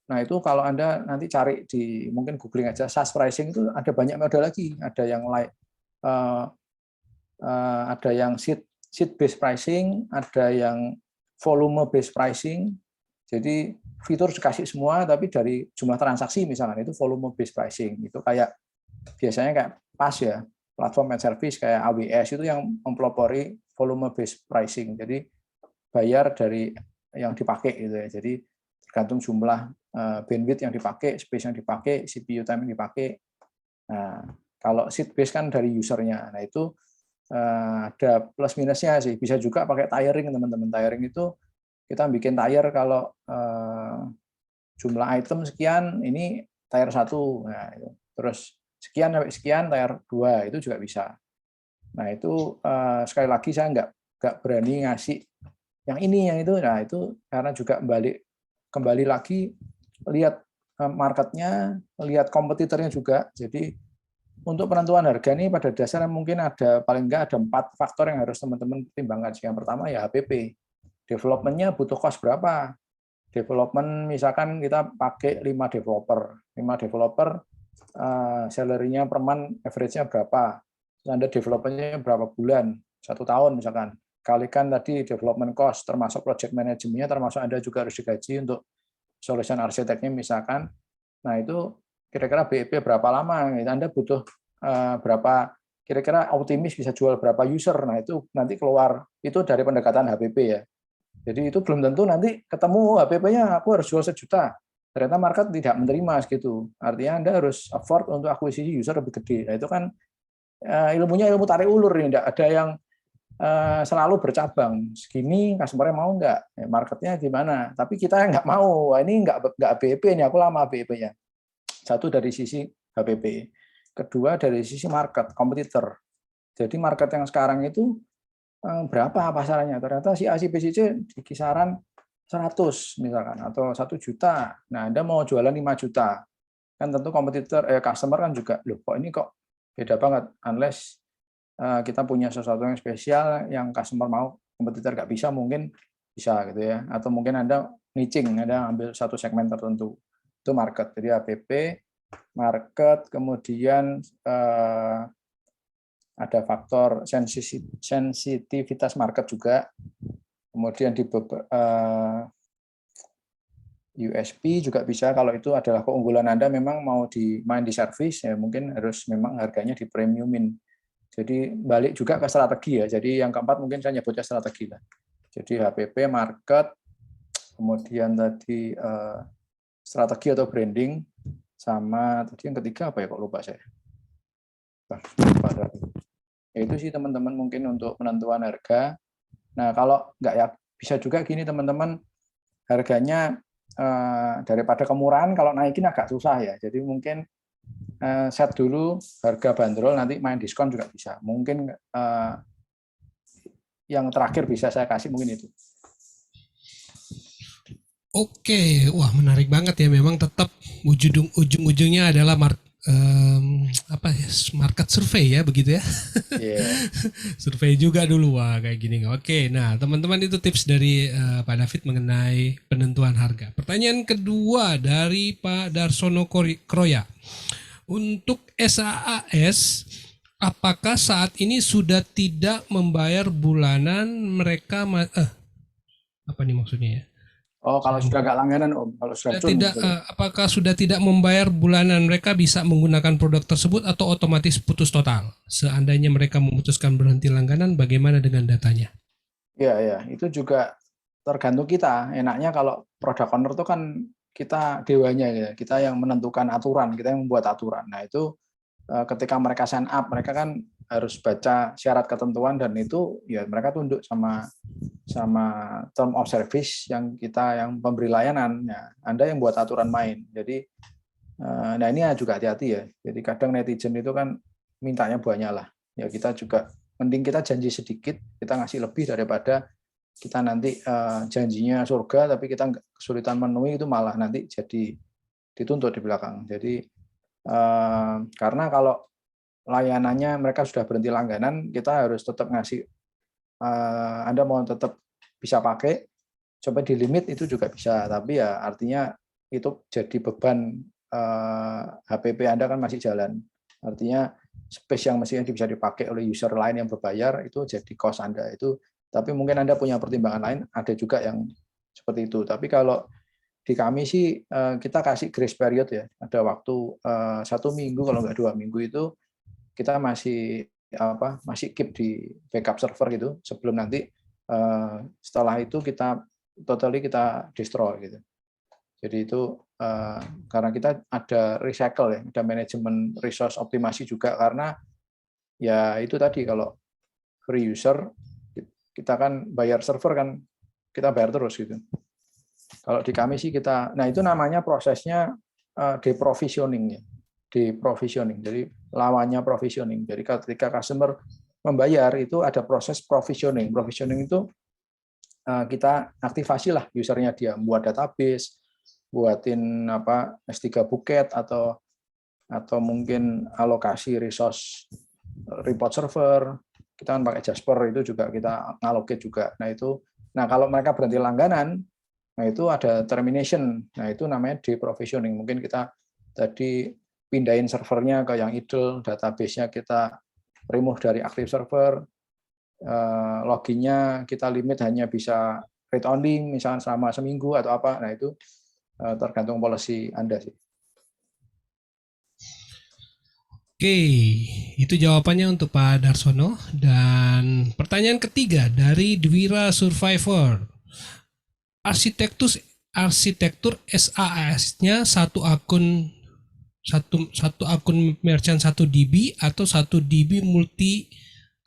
Nah, itu kalau Anda nanti cari di, mungkin googling aja SaaS pricing, itu ada banyak model lagi. Ada yang seat based pricing, ada yang volume based pricing. Jadi fitur dikasih semua, tapi dari jumlah transaksi misalkan itu volume based pricing. Itu kayak biasanya kayak PaaS ya, platform and service kayak AWS itu yang mempelopori volume based pricing. Jadi bayar dari yang dipakai gitu ya. Jadi tergantung jumlah bandwidth yang dipakai, space yang dipakai, CPU time yang dipakai. Nah, kalau seat based kan dari usernya. Nah, itu ada plus minusnya sih. Bisa juga pakai tiering, teman-teman. Tiering itu kita bikin tier kalau jumlah item sekian, ini tier 1. Nah, terus sekian sampai sekian tier 2, itu juga bisa. Nah, itu sekali lagi saya nggak berani ngasih yang ini, yang itu. Nah, itu karena juga kembali lagi lihat marketnya, lihat kompetitornya juga. Jadi untuk penentuan harga ini pada dasarnya mungkin paling nggak ada 4 faktor yang harus teman-teman pertimbangkan. Yang pertama ya HPP. Development-nya butuh cost berapa? Development misalkan kita pakai 5 developer, salary-nya per month average-nya berapa? Anda development-nya berapa bulan? 1 tahun misalkan. Kalikan tadi development cost, termasuk project management-nya, termasuk Anda juga harus digaji untuk solution arsiteknya misalkan. Nah, itu kira-kira BEP berapa lama? Anda butuh berapa, kira-kira optimis bisa jual berapa user. Nah, itu nanti keluar, itu dari pendekatan HPP ya. Jadi itu belum tentu nanti ketemu HPP-nya aku harus jual 1 juta. Ternyata market tidak menerima segitu. Artinya Anda harus afford untuk akuisisi user lebih gede. Nah, itu kan ilmunya ilmu tarik ulur nih, tidak ada yang selalu bercabang. Segini customer-nya mau nggak? Marketnya gimana? Tapi kita yang nggak mau. Wah, ini nggak BEP nih, aku lama BEP-nya. Satu dari sisi HPP. Kedua dari sisi market, kompetitor. Jadi market yang sekarang itu berapa pasarannya? Ternyata si A, si B, si C di kisaran 100 misalkan, atau 1 juta. Nah, Anda mau jualan 5 juta. Kan tentu kompetitor, customer kan juga, loh kok ini kok beda banget. Unless kita punya sesuatu yang spesial, yang customer mau, kompetitor nggak bisa, mungkin bisa gitu ya. Atau mungkin Anda niching, Anda ambil satu segmen tertentu. Itu market. Jadi APP, market, kemudian ada faktor sensitivitas market juga. Kemudian di USB juga bisa, kalau itu adalah keunggulan Anda memang mau main di servis, ya mungkin harus memang harganya di premiumin. Jadi balik juga ke strategi ya. Jadi yang keempat mungkin saya nyebutnya strategi lah. Jadi HPP, market, kemudian tadi strategi atau branding, sama tadi yang ketiga apa ya, kok lupa saya. Ya, itu sih teman-teman mungkin untuk penentuan harga. Nah kalau nggak ya bisa juga gini teman-teman, harganya daripada kemurahan kalau naikin agak susah ya. Jadi mungkin set dulu harga bandrol, nanti main diskon juga bisa. Mungkin yang terakhir bisa saya kasih mungkin itu. Oke, wah menarik banget ya. Memang tetap ujung-ujungnya adalah market survei ya, begitu ya. Yeah. Survei juga dulu, wah kayak gini. Oke, nah teman-teman itu tips dari Pak David mengenai penentuan harga. Pertanyaan kedua dari Pak Darsono Kroya. Untuk SAAS, apakah saat ini sudah tidak membayar bulanan mereka? Apa nih maksudnya ya? Oh, kalau sudah nggak langganan, Om. Kalau sudah apakah sudah tidak membayar bulanan, mereka bisa menggunakan produk tersebut atau otomatis putus total? Seandainya mereka memutuskan berhenti langganan, bagaimana dengan datanya? Ya, itu juga tergantung kita. Enaknya kalau product owner itu kan kita dewanya, ya. Kita yang menentukan aturan, kita yang membuat aturan. Nah itu ketika mereka sign up, mereka kan harus baca syarat ketentuan dan itu ya mereka tunduk sama term of service yang kita yang pemberi layanan. Ya, Anda yang buat aturan main. Jadi nah ini juga hati-hati ya. Jadi kadang netizen itu kan mintanya banyak lah. Ya kita juga mending kita janji sedikit, kita ngasih lebih daripada kita nanti janjinya surga tapi kita kesulitan memenuhi, itu malah nanti jadi dituntut di belakang. Jadi karena kalau layanannya mereka sudah berhenti langganan, kita harus tetap ngasih, Anda mau tetap bisa pakai, coba di limit itu juga bisa, tapi ya artinya itu jadi beban HPP Anda kan masih jalan. Artinya space yang mestinya bisa dipakai oleh user lain yang berbayar itu jadi cost Anda itu. Tapi mungkin Anda punya pertimbangan lain, ada juga yang seperti itu. Tapi kalau di kami sih kita kasih grace period ya, ada waktu 1 minggu kalau nggak 2 minggu itu kita masih keep di backup server gitu sebelum nanti setelah itu kita destroy gitu. Jadi itu karena kita ada recycle ya, ada manajemen resource optimasi juga, karena ya itu tadi kalau free user kita kan bayar server kan kita bayar terus gitu. Kalau di kami sih nah itu namanya prosesnya deprovisioning ya. Deprovisioning. Jadi lawannya provisioning. Jadi ketika customer membayar itu ada proses provisioning. Provisioning itu kita aktivasi lah usernya, dia buat database, buatin S3 bucket atau mungkin alokasi resource report server. Kita kan pakai Jasper, itu juga kita ngalokate juga. Nah kalau mereka berhenti langganan, nah itu ada termination. Nah itu namanya deprovisioning. Mungkin kita tadi pindahin servernya ke yang idle, database-nya kita remove dari active server, loginnya kita limit hanya bisa read only, misalnya selama seminggu atau apa. Nah itu tergantung policy Anda sih. Oke, itu jawabannya untuk Pak Darsono. Dan pertanyaan ketiga dari Dwira Survivor. Arsitektur SaaS-nya satu akun merchant 1 DB atau 1 DB multi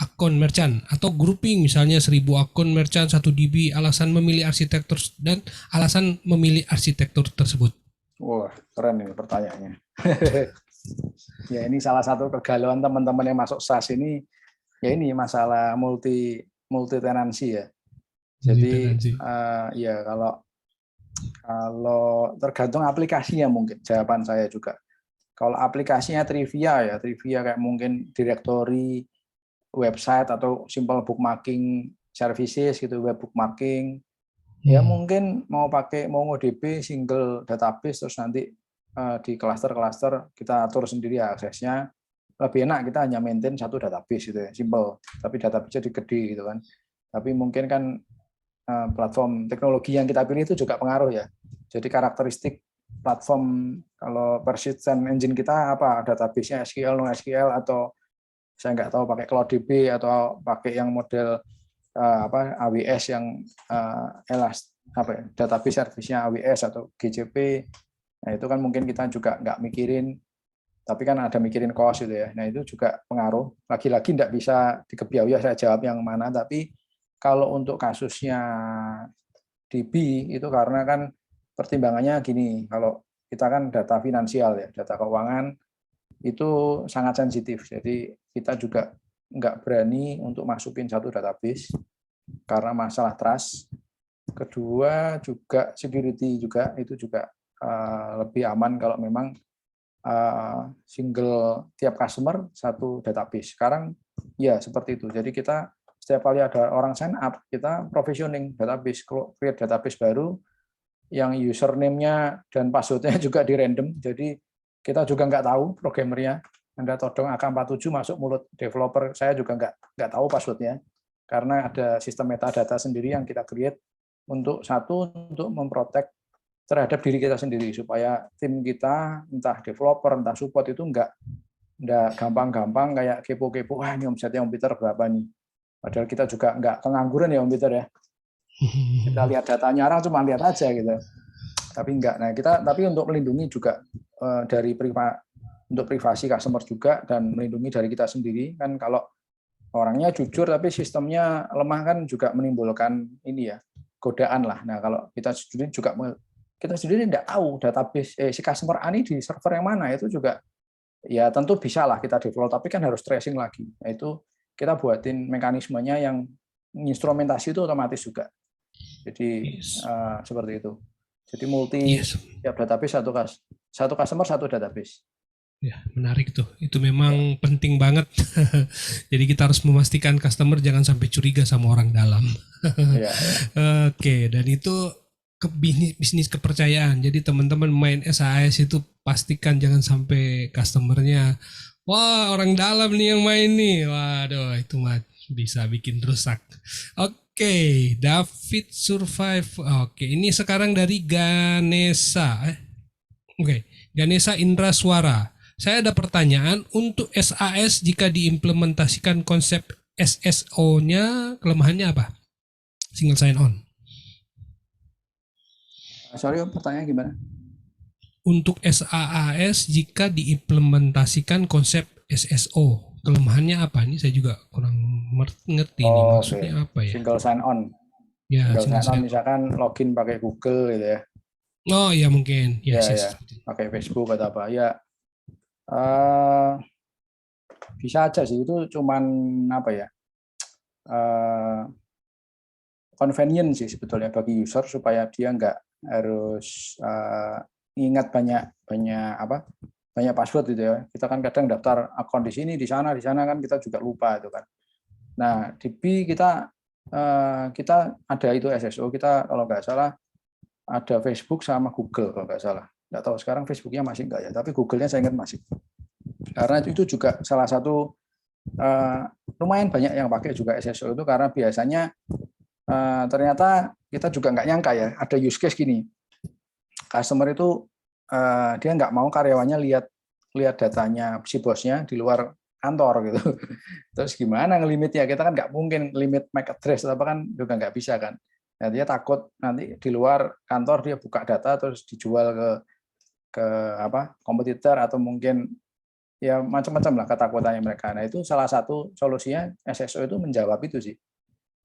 akun merchant, atau grouping misalnya 1000 akun merchant 1 DB. Alasan memilih arsitektur tersebut. Wah, keren ini pertanyaannya. Ya ini salah satu kegalauan teman-teman yang masuk SaaS ini, ya ini masalah multi tenancy ya. Jadi ya kalau tergantung aplikasinya mungkin jawaban saya juga. Kalau aplikasinya trivia kayak mungkin directory, website atau simple bookmarking services gitu, web bookmarking. Ya mungkin mau ngodb single database terus nanti di cluster kita atur sendiri aksesnya. Lebih enak kita hanya maintain satu database gitu ya, simple. Tapi database-nya gede gitu kan. Tapi mungkin kan platform teknologi yang kita pilih itu juga pengaruh ya. Jadi karakteristik platform, kalau persistent engine kita apa, database-nya SQL, NoSQL, atau saya nggak tahu pakai CloudDB atau pakai yang model AWS yang database service-nya AWS atau GCP. Nah itu kan mungkin kita juga nggak mikirin, tapi kan ada mikirin cost gitu ya. Nah itu juga pengaruh. Lagi-lagi nggak bisa dikebiau ya saya jawab yang mana, tapi kalau untuk kasusnya DB itu karena kan pertimbangannya gini, kalau kita kan data finansial ya, data keuangan itu sangat sensitif. Jadi kita juga nggak berani untuk masukin satu database karena masalah trust. Kedua juga security juga, itu juga lebih aman kalau memang single tiap customer satu database. Sekarang ya seperti itu. Jadi kita setiap kali ada orang sign up, kita provisioning database, create database baru yang username-nya dan password-nya juga di random. Jadi kita juga nggak tahu programmernya. Anda todong AK47 masuk mulut developer, saya juga nggak tahu password-nya. Karena ada sistem metadata sendiri yang kita create untuk memprotek terhadap diri kita sendiri, supaya tim kita, entah developer, entah support itu nggak gampang-gampang kayak kepo-kepo, wah ini omsetnya Om Peter berapa nih. Padahal kita juga nggak kengangguran ya Om Peter ya. Kita lihat datanya orang cuma lihat aja gitu. Tapi enggak. Nah, tapi untuk melindungi juga untuk privasi customer juga dan melindungi dari kita sendiri kan, kalau orangnya jujur tapi sistemnya lemah kan juga menimbulkan ini ya, godaan lah. Nah, kalau kita sendiri tidak tahu database si customer ani di server yang mana, itu juga ya tentu bisa lah kita develop, tapi kan harus tracing lagi. Nah, itu kita buatin mekanismenya yang instrumentasi itu otomatis juga. Jadi seperti itu. Jadi tiap database satu customer satu database. Ya, menarik tuh. Itu memang penting banget. Jadi kita harus memastikan customer jangan sampai curiga sama orang dalam. Ya. Oke, dan itu bisnis kepercayaan. Jadi teman-teman main SAS itu pastikan jangan sampai customernya, wah orang dalam nih yang main nih. Waduh, itu mah bisa bikin rusak. Oke, David Survive. Oke, ini sekarang dari Ganesha. Ganesha Indra Suara. Saya ada pertanyaan, untuk SAS jika diimplementasikan konsep SSO-nya, kelemahannya apa? Single sign on. Sorry, pertanyaannya gimana? Untuk SAS jika diimplementasikan konsep SSO, kelemahannya apa? Ini saya juga kurang ngerti nih maksudnya apa ya. Single sign on. Ya, single sign on misalkan login pakai Google gitu ya. Oh iya mungkin. Yes. Pakai Facebook atau apa. Ya. Bisa aja sih, itu cuman apa ya, convenient sih sebetulnya bagi user, supaya dia nggak harus ingat banyak password gitu ya. Kita kan kadang daftar akun di sini, di sana kan kita juga lupa itu kan. Nah di B kita ada itu SSO kita, kalau nggak salah ada Facebook sama Google kalau nggak salah. Nggak tahu sekarang Facebooknya masih nggak ya, tapi Google-nya saya ingat masih. Karena itu juga salah satu lumayan banyak yang pakai juga SSO itu, karena biasanya ternyata kita juga nggak nyangka ya, ada use case gini, customer itu dia nggak mau karyawannya lihat datanya si bosnya di luar kantor gitu. Terus gimana ngelimitnya? Kita kan nggak mungkin limit MAC address apa kan juga nggak bisa kan. Nah, dia takut nanti di luar kantor dia buka data terus dijual ke kompetitor, atau mungkin ya macam-macam lah ketakutannya mereka. Nah itu salah satu solusinya SSO itu menjawab itu sih.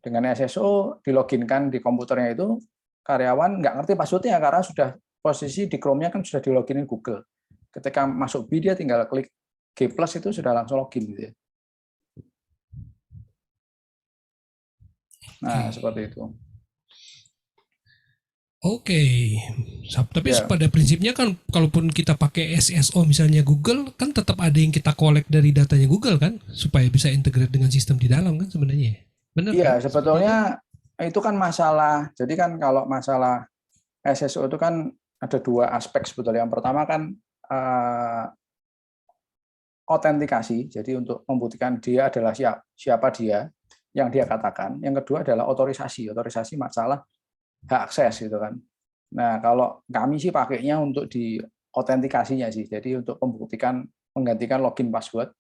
Dengan SSO diloginkan di komputernya itu, karyawan nggak ngerti passwordnya karena sudah posisi di Chrome-nya kan sudah diloginin Google. Ketika masuk B dia tinggal klik G+ itu sudah langsung login gitu ya. Nah seperti itu. Oke, tapi pada prinsipnya kan kalaupun kita pakai SSO misalnya Google, kan tetap ada yang kita collect dari datanya Google kan, supaya bisa integrate dengan sistem di dalam kan sebenarnya. Benar? Iya, kan? Sebetulnya itu kan masalah. Jadi kan kalau masalah SSO itu kan ada dua aspek sebetulnya. Yang pertama kan autentikasi, jadi untuk membuktikan dia adalah siapa dia. yang dia katakan. Yang kedua adalah otorisasi masalah hak akses gitu kan. Nah, kalau kami sih pakainya untuk di autentikasinya sih. Jadi untuk membuktikan menggantikan login password,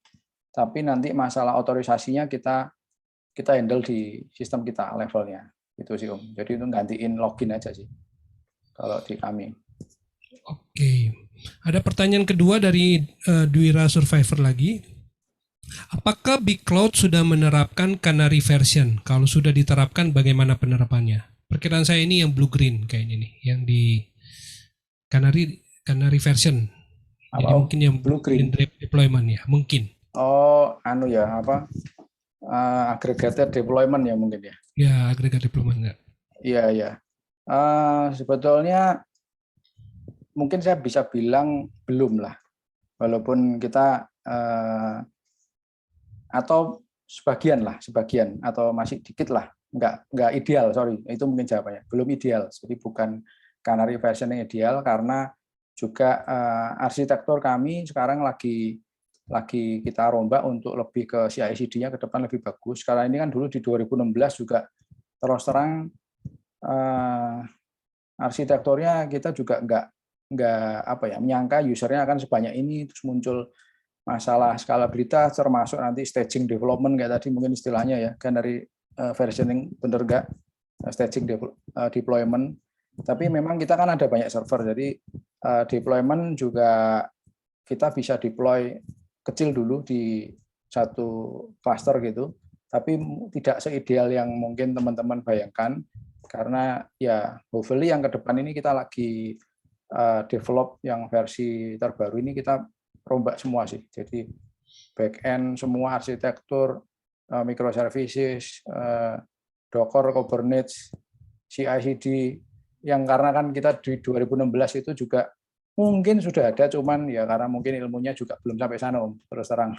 tapi nanti masalah otorisasinya kita handle di sistem kita levelnya. Itu sih Om. Jadi itu gantiin login aja sih kalau di kami. Oke. Ada pertanyaan kedua dari Dwira Survivor lagi. Apakah Big Cloud sudah menerapkan Canary version? Kalau sudah diterapkan, bagaimana penerapannya? Perkiraan saya ini yang blue green kayaknya nih, yang di Canary version. Jadi mungkin yang blue green deployment ya, mungkin. Oh, aggregated deployment ya mungkin ya. Ya, aggregated deployment ya. Iya. Sebetulnya mungkin saya bisa bilang belum lah, walaupun kita atau sebagian atau masih dikit lah, nggak ideal, itu mungkin jawabannya, belum ideal. Jadi bukan Canary version yang ideal karena juga arsitektur kami sekarang lagi kita rombak untuk lebih ke CI/CD-nya ke depan lebih bagus. Karena ini kan dulu di 2016 juga terus terang arsitekturnya kita juga nggak menyangka usernya akan sebanyak ini, terus muncul masalah skalabilitas termasuk nanti staging development kayak tadi mungkin istilahnya ya kan dari versioning, bener nggak staging deployment. Tapi memang kita kan ada banyak server, jadi deployment juga kita bisa deploy kecil dulu di satu cluster gitu, tapi tidak seideal yang mungkin teman-teman bayangkan, karena ya hopefully yang ke depan ini kita lagi develop yang versi terbaru ini kita rombak semua sih. Jadi back-end semua arsitektur, microservices, Docker, Kubernetes, CI/CD, yang karena kan kita di 2016 itu juga mungkin sudah ada, cuman ya karena mungkin ilmunya juga belum sampai sana Om, terus terang.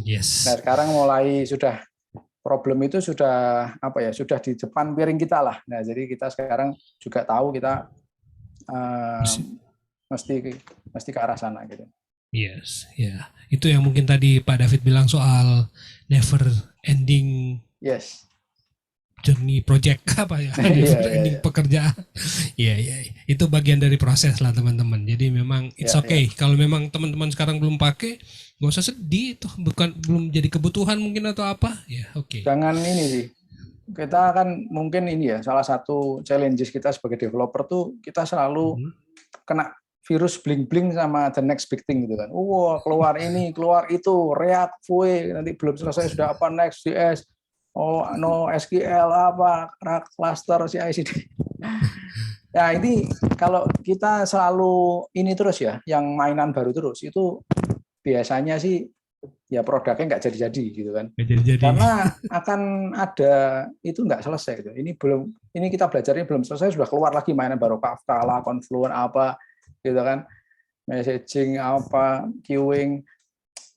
Yes. Nah sekarang mulai sudah problem itu sudah sudah di depan piring kita lah. Nah jadi kita sekarang juga tahu kita mesti ke arah sana gitu. Yes, ya. Itu yang mungkin tadi Pak David bilang soal never ending journey project apa ya, never ending pekerjaan. Iya. Itu bagian dari proses lah teman-teman. Jadi memang it's okay. Kalau memang teman-teman sekarang belum pakai, nggak usah sedih. Itu belum jadi kebutuhan mungkin atau apa. Ya oke. Jangan ini sih. Kita kan mungkin ini ya salah satu challenges kita sebagai developer tuh kita selalu kena virus bling-bling sama the next big thing gitu kan. Keluar ini, keluar itu, React, Vue, nanti belum selesai sudah apa Next.js, SQL apa, cluster, CI/CD. Ya ini kalau kita selalu ini terus ya, yang mainan baru terus itu biasanya sih ya produknya nggak jadi-jadi gitu kan. Karena akan ada itu nggak selesai gitu. Ini kita belajarnya belum selesai sudah keluar lagi mainan baru, Kafka lah, Confluent apa gitu kan, messaging apa, queuing.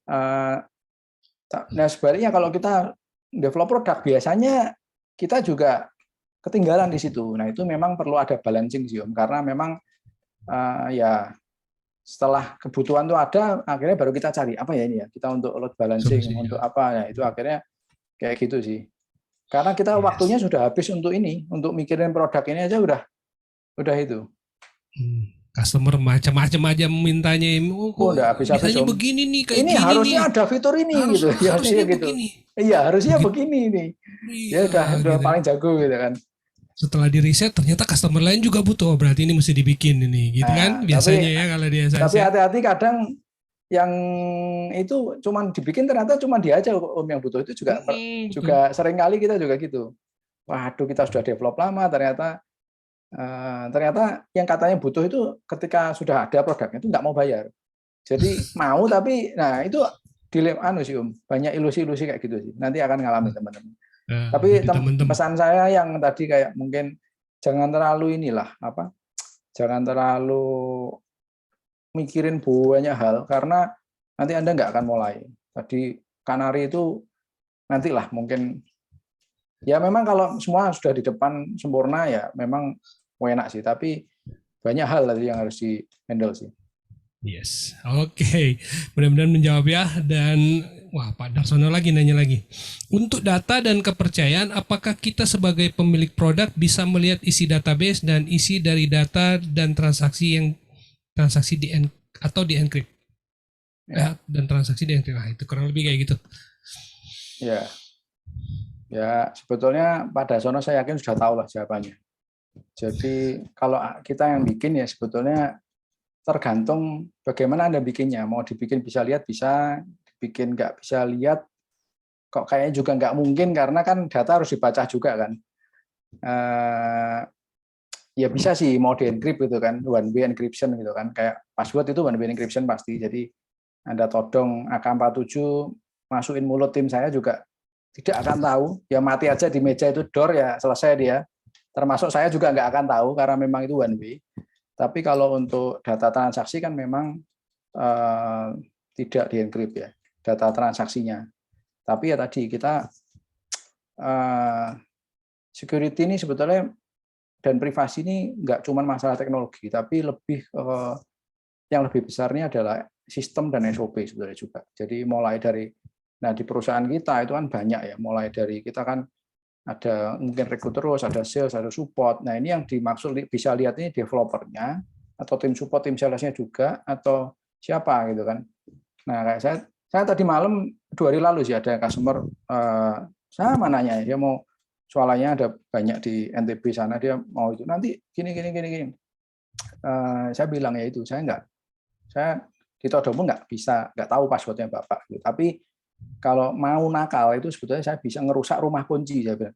Nah sebaliknya kalau kita develop produk biasanya kita juga ketinggalan di situ. Nah itu memang perlu ada balancing sih Om, karena memang ya setelah kebutuhan itu ada, akhirnya baru kita cari apa ya ini ya, kita untuk load balancing, untuk apa ya, itu akhirnya kayak gitu sih. Karena kita waktunya sudah habis untuk ini, untuk mikirin produk ini aja udah itu. Customer macam-macam aja mintanya, udah habis-habis begini nih, kayak ini gini harusnya nih. ada fitur ini gitu. Harusnya gitu. Begini. Iya, harusnya begini nih. Ya udah gitu. Paling jago gitu kan. Setelah di riset ternyata customer lain juga butuh, berarti ini mesti dibikin ini gitu kan biasanya ya kalau dia. Tapi hati-hati kadang yang itu cuman dibikin ternyata cuma dia aja Om yang butuh, itu juga sering kali kita juga gitu. Waduh, kita sudah develop lama, ternyata yang katanya butuh itu ketika sudah ada produknya itu nggak mau bayar. Jadi mau tapi nah itu dilema sih Om, banyak ilusi-ilusi kayak gitu sih. Nanti akan ngalamin teman-teman. Tapi pesan saya yang tadi kayak mungkin jangan terlalu jangan terlalu mikirin banyak hal, karena nanti Anda nggak akan mulai. Tadi Canary itu nantilah mungkin ya memang kalau semua sudah di depan sempurna ya memang enak sih, tapi banyak hal tadi yang harus di handle sih. Yes, oke. Mudah-mudahan menjawab ya. Dan Wah, Pak Darsono lagi nanya lagi. Untuk data dan kepercayaan, apakah kita sebagai pemilik produk bisa melihat isi database dan isi dari data dan transaksi atau di encrypt? Ya, Dan transaksi di encrypt. Itu kurang lebih kayak gitu. ya, ya. Sebetulnya Pak Dasono saya yakin sudah tahu lah jawabannya. Jadi kalau kita yang bikin ya sebetulnya tergantung bagaimana Anda bikinnya. Mau dibikin bisa lihat bisa, dibikin nggak bisa lihat kok kayaknya juga nggak mungkin karena kan data harus dibaca juga kan. Ya bisa sih mau di encrypt gitu kan, one way encryption gitu kan, kayak password itu one way encryption pasti. Jadi Anda todong AK47 masukin mulut tim saya juga tidak akan tahu, ya mati aja di meja itu door ya selesai dia. Termasuk saya juga nggak akan tahu karena memang itu one way. Tapi kalau untuk data transaksi kan memang tidak di encrypt ya data transaksinya. Tapi ya tadi kita security ini sebetulnya dan privasi ini nggak cuma masalah teknologi, tapi lebih yang lebih besarnya adalah sistem dan SOP sebetulnya juga. Jadi mulai dari, nah di perusahaan kita itu kan banyak ya, mulai dari kita kan ada mungkin rekrut terus, ada sales, ada support. Nah ini yang dimaksud bisa lihat ini developernya, atau tim support, tim salesnya juga, atau siapa gitu kan. Nah kayak saya tadi malam 2 hari lalu sih ada customer sama nanya, dia mau soalnya ada banyak di NTB sana, dia mau itu nanti gini. Saya bilang ya itu saya di Todomo nggak bisa, nggak tahu passwordnya Bapak. Tapi kalau mau nakal itu sebetulnya saya bisa ngerusak rumah kunci, saya bilang.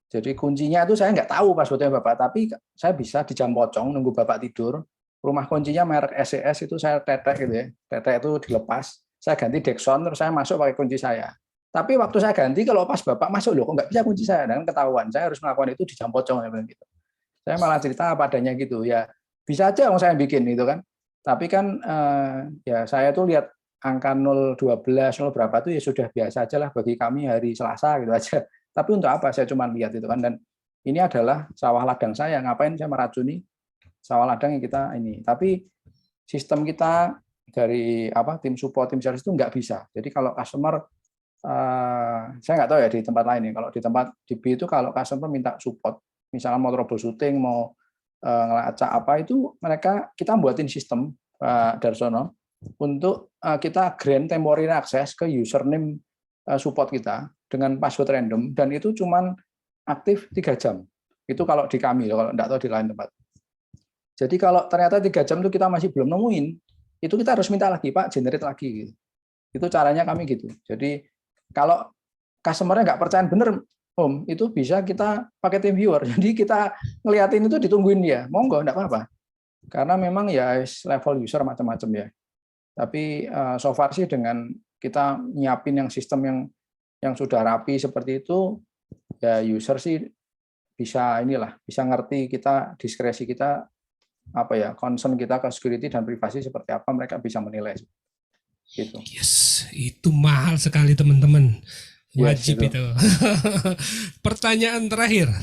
Jadi kuncinya itu saya nggak tahu passwordnya Bapak, tapi saya bisa di jam pocong nunggu Bapak tidur. Rumah kuncinya merek SES itu saya tetek gitu ya, tetek itu dilepas, saya ganti Dexon, terus saya masuk pakai kunci saya. Tapi waktu saya ganti, kalau pas Bapak masuk, loh kok nggak bisa kunci saya, dan ketahuan. Saya harus melakukan itu di jam pocong, saya bilang gitu. Saya malah cerita apa adanya gitu, ya bisa aja yang saya bikin gitu kan. Tapi kan ya saya tuh lihat angka 012, 0 berapa itu ya sudah biasa aja lah bagi kami hari Selasa gitu aja. Tapi untuk apa saya cuma lihat itu kan, dan ini adalah sawah ladang saya, ngapain saya meracuni sawah ladang yang kita ini. Tapi sistem kita dari tim support, tim sales itu nggak bisa. Jadi kalau customer saya nggak tahu ya di tempat lain ya. Kalau di tempat di B itu kalau customer minta support, misalnya mau troubleshooting, mau ngelacak apa itu kita buatin sistem Pak Darsono untuk kita grant temporary access ke username support kita dengan password random, dan itu cuman aktif 3 jam. Itu kalau di kami, kalau enggak tahu di lain tempat. Jadi kalau ternyata 3 jam itu kita masih belum nemuin, itu kita harus minta lagi, Pak, generate lagi. Itu caranya kami gitu. Jadi kalau customer-nya nggak percaya bener, Om, itu bisa kita pakai TeamViewer. Jadi kita ngeliatin itu ditungguin dia. Monggo, enggak apa-apa. Karena memang ya level user macam-macam ya. Tapi so far sih dengan kita nyiapin yang sistem yang sudah rapi seperti itu, ya user sih bisa bisa ngerti kita diskresi kita concern kita ke security dan privasi seperti apa, mereka bisa menilai gitu. Yes, itu mahal sekali teman-teman. Wajib Yes, itu. Pertanyaan terakhir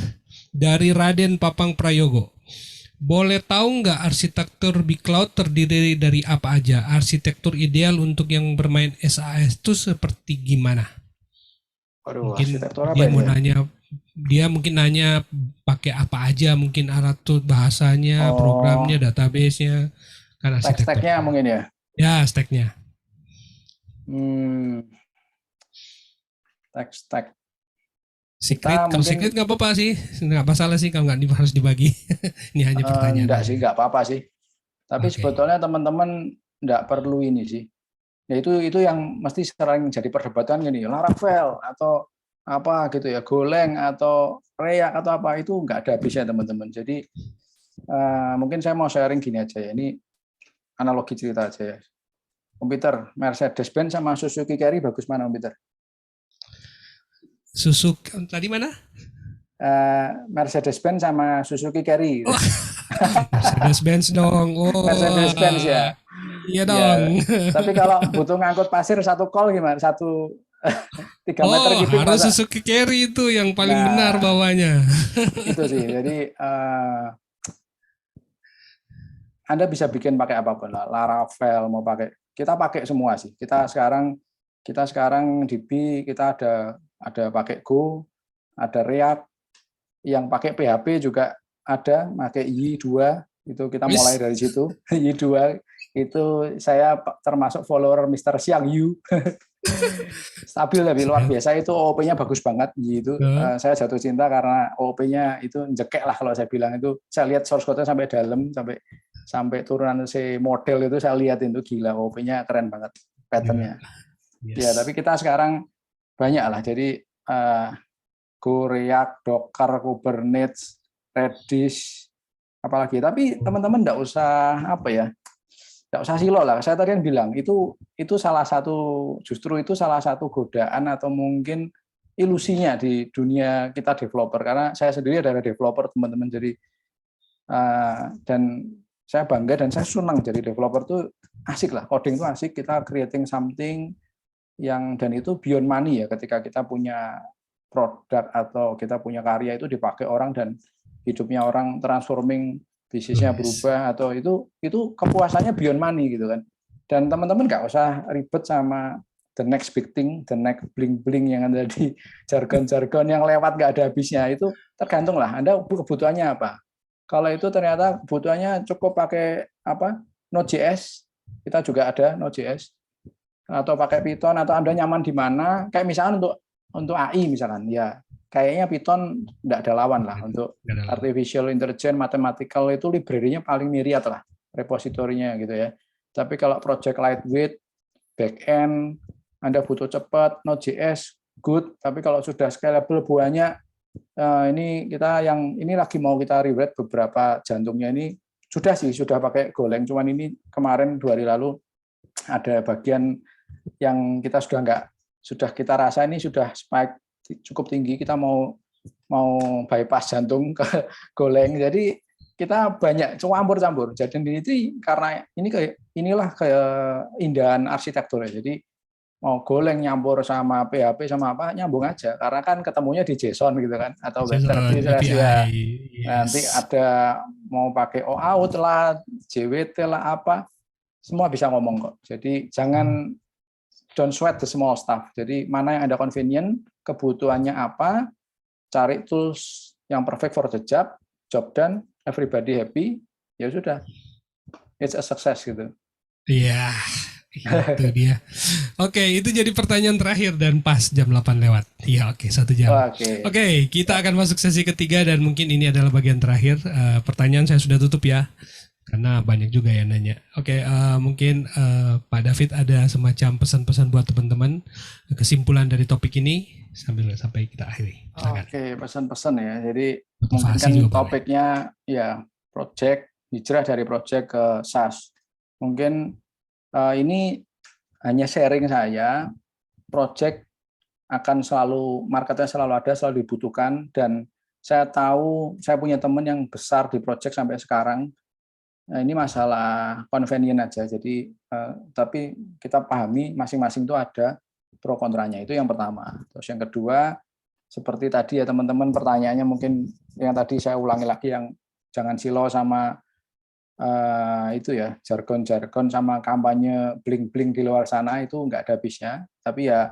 dari Raden Papang Prayogo. Boleh tahu nggak arsitektur Big Cloud terdiri dari apa aja? Arsitektur ideal untuk yang bermain SAS itu seperti gimana? Waduh, Mungkin arsitektur apa dia ini mau ya? nanya, dia mungkin nanya pakai apa aja, mungkin alat tuh bahasanya, Oh, programnya, database-nya, kan arsitektur. tag-tagnya mungkin ya. Ya, stack-nya. Tag-tag. Secret, Kita kalau mungkin secret nggak apa-apa sih, nggak masalah sih kalau nggak harus dibagi. Ini hanya pertanyaan enggak aja. sih, enggak apa-apa sih. Tapi Oke. sebetulnya teman-teman enggak perlu ini sih. Ya itu yang mesti sering jadi perdebatan gini, Laravel atau apa gitu ya, Golang atau React atau apa, itu enggak ada habisnya teman-teman. Jadi mungkin saya mau sharing gini aja ya. Ini analogi cerita aja ya. Komputer Mercedes-Benz sama Suzuki Carry bagus mana komputer? Tadi mana? Mercedes-Benz sama Suzuki Carry. Oh, Mercedes-Benz dong. Oh, Mercedes-Benz ya. iya dong. Ya. Tapi kalau butuh ngangkut pasir satu kol gimana? 3 meter Oh, kubik harus masa? Suzuki Carry itu yang paling benar Nah, bawahnya. itu sih. Jadi Anda bisa bikin pakai apapun lah. Laravel mau pakai, kita pakai semua sih. Kita sekarang Kita sekarang di B kita ada pakai Go, ada React, yang pakai PHP juga ada, pakai Y2, itu kita mulai dari situ. Y2 itu saya termasuk follower Mr. Xiang Yu. Stabil tapi luar biasa, itu OOP-nya bagus banget gitu. Saya jatuh cinta karena OOP-nya itu jekek lah kalau saya bilang. Itu saya lihat source code-nya sampai dalam, sampai turunan si model itu saya lihat, itu gila, OOP-nya keren banget pattern-nya. Ya, tapi kita sekarang banyak lah, jadi Go, React, Docker, Kubernetes, Redis, apalagi. Tapi teman-teman enggak usah enggak usah silo lah. Saya tadi yang bilang itu salah satu, justru itu salah satu godaan atau mungkin ilusinya di dunia kita developer. Karena saya sendiri adalah developer, teman-teman. Jadi dan saya bangga dan saya senang jadi developer tuh asik lah. Coding tuh asik. Kita creating something dan itu beyond money ya. Ketika kita punya produk atau kita punya karya itu dipakai orang dan hidupnya orang transforming, bisnisnya berubah, atau itu kepuasannya beyond money gitu kan. Dan teman-teman nggak usah ribet sama the next big thing, the next bling-bling yang ada di jargon-jargon yang lewat nggak ada habisnya. Itu tergantung lah Anda kebutuhannya apa. Kalau itu ternyata kebutuhannya cukup pakai Node.js, kita juga ada Node.js, atau pakai Python, atau Anda nyaman di mana, kayak misalnya untuk AI misalkan, ya kayaknya Python tidak ada lawan lah. Untuk artificial intelligence, mathematical itu library-nya paling myriad lah, repositorinya gitu ya. Tapi kalau project lightweight, back-end, Anda butuh cepat, Node.js, good. Tapi kalau sudah scalable banyak, ini lagi mau kita rewrite beberapa jantungnya ini, sudah pakai Golang, cuman ini kemarin 2 hari lalu ada bagian yang kita sudah kita rasa ini sudah spike cukup tinggi, kita mau bypass jantung ke Golang. Jadi kita banyak campur-campur. Jadi ini karena inilah keindahan arsitektur ya. Jadi mau Golang nyampur sama PHP sama apa, nyambung aja, karena kan ketemunya di JSON gitu kan, atau web service ya. Nanti ada mau pakai OAuth lah, JWT lah, apa, semua bisa ngomong kok. Jadi don't sweat the small stuff. Jadi mana yang Anda convenient, kebutuhannya apa, cari tools yang perfect for the job done, everybody happy, ya sudah, it's a success gitu. Iya, itu dia. Oke, itu jadi pertanyaan terakhir dan pas jam 8 lewat. Iya, oke, 1 jam. Oke, kita akan masuk sesi ketiga dan mungkin ini adalah bagian terakhir. Pertanyaan saya sudah tutup ya, karena banyak juga yang nanya. Oke, mungkin Pak David ada semacam pesan-pesan buat teman-teman, kesimpulan dari topik ini sampai kita akhiri. Silakan. Oke, pesan-pesan ya. Jadi mungkin kan topiknya ya project, hijrah dari project ke SaaS. Mungkin ini hanya sharing saya, project akan selalu, marketnya selalu ada, selalu dibutuhkan, dan saya tahu, saya punya teman yang besar di project sampai sekarang. Nah, ini masalah convenient aja. Jadi tapi kita pahami masing-masing itu ada pro kontranya. Itu yang pertama. Terus yang kedua, seperti tadi ya teman-teman, pertanyaannya mungkin yang tadi saya ulangi lagi, yang jangan silo sama itu ya, jargon-jargon sama kampanye bling-bling di luar sana, itu nggak ada habisnya. Tapi ya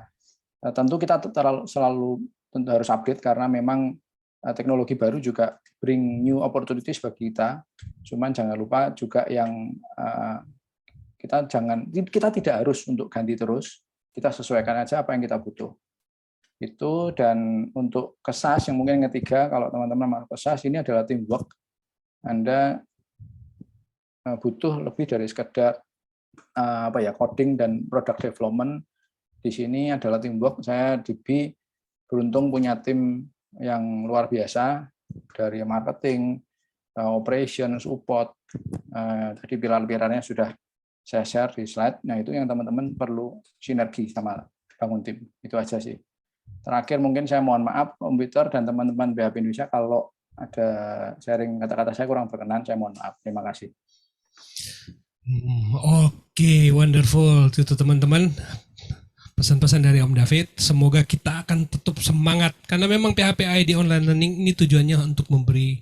tentu kita selalu tentu harus update, karena memang teknologi baru juga bring new opportunities bagi kita. Cuman jangan lupa juga yang kita tidak harus untuk ganti terus, kita sesuaikan aja apa yang kita butuh. Itu. Dan untuk ke SaaS yang mungkin yang ketiga, kalau teman-teman mau ke SaaS, ini adalah teamwork. Anda butuh lebih dari sekedar coding dan product development. Di sini adalah teamwork. Saya di B beruntung punya tim yang luar biasa, dari marketing, operation, support. Tadi pilar-pilarnya sudah saya share di slide. Nah, itu yang teman-teman perlu sinergi sama bangun tim. Itu aja sih. Terakhir mungkin saya mohon maaf Om Peter dan teman-teman PHP Indonesia kalau ada sharing kata-kata saya kurang berkenan, saya mohon maaf. Terima kasih. Oke, wonderful. Itu teman-teman, pesan-pesan dari Om David. Semoga kita akan tetap semangat, karena memang PHP ID Online Learning ini tujuannya untuk memberi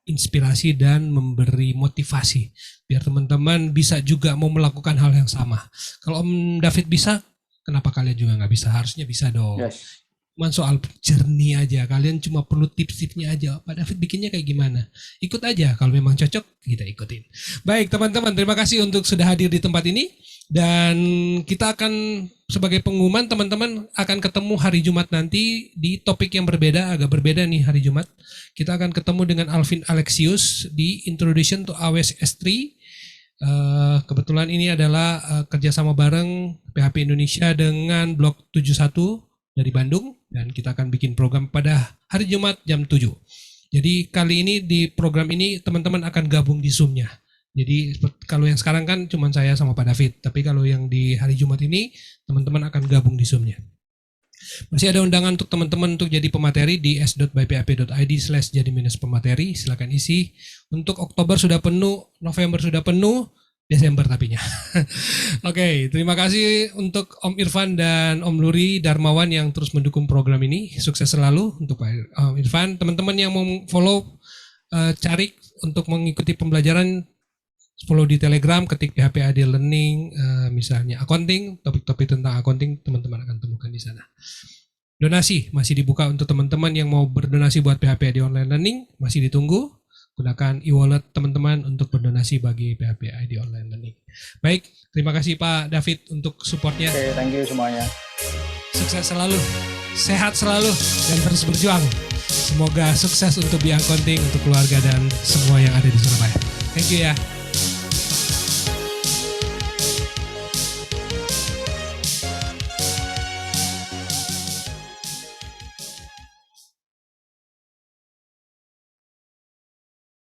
inspirasi dan memberi motivasi biar teman-teman bisa juga mau melakukan hal yang sama. Kalau Om David bisa, Kenapa kalian juga nggak bisa? Harusnya bisa dong. Yes. Cuman soal journey aja, kalian cuma perlu tips-tipsnya aja. Pak David bikinnya kayak gimana? Ikut aja, kalau memang cocok kita ikutin. Baik teman-teman, terima kasih untuk sudah hadir di tempat ini. Dan kita akan sebagai pengumuman, teman-teman akan ketemu hari Jumat nanti di topik yang berbeda, agak berbeda nih hari Jumat. Kita akan ketemu dengan Alvin Alexius di Introduction to AWS S3. Kebetulan ini adalah kerjasama bareng PHP Indonesia dengan Blok 71 dari Bandung, dan kita akan bikin program pada hari Jumat jam 7. Jadi kali ini di program ini teman-teman akan gabung di Zoom-nya. Jadi kalau yang sekarang kan cuma saya sama Pak David, tapi kalau yang di hari Jumat ini teman-teman akan gabung di Zoom-nya. Masih ada undangan untuk teman-teman untuk jadi pemateri di s.byphp.id/jadi-pemateri. Silakan isi. Untuk Oktober sudah penuh, November sudah penuh, Desember tapinya. Oke, terima kasih untuk Om Irfan dan Om Luri Darmawan yang terus mendukung program ini. Sukses selalu untuk Pak Irfan. Teman-teman yang mau follow, cari untuk mengikuti pembelajaran, follow di Telegram, ketik PHP AD Learning, misalnya accounting, topik-topik tentang accounting, teman-teman akan temukan di sana. Donasi masih dibuka untuk teman-teman yang mau berdonasi buat PHP AD Online Learning, masih ditunggu. Gunakan e-wallet teman-teman untuk berdonasi bagi PHP ID Online Learning. Baik, terima kasih Pak David untuk supportnya. Oke, thank you semuanya. Sukses selalu, sehat selalu, dan terus berjuang. Semoga sukses untuk Beyond Accounting, untuk keluarga dan semua yang ada di Surabaya. Thank you ya.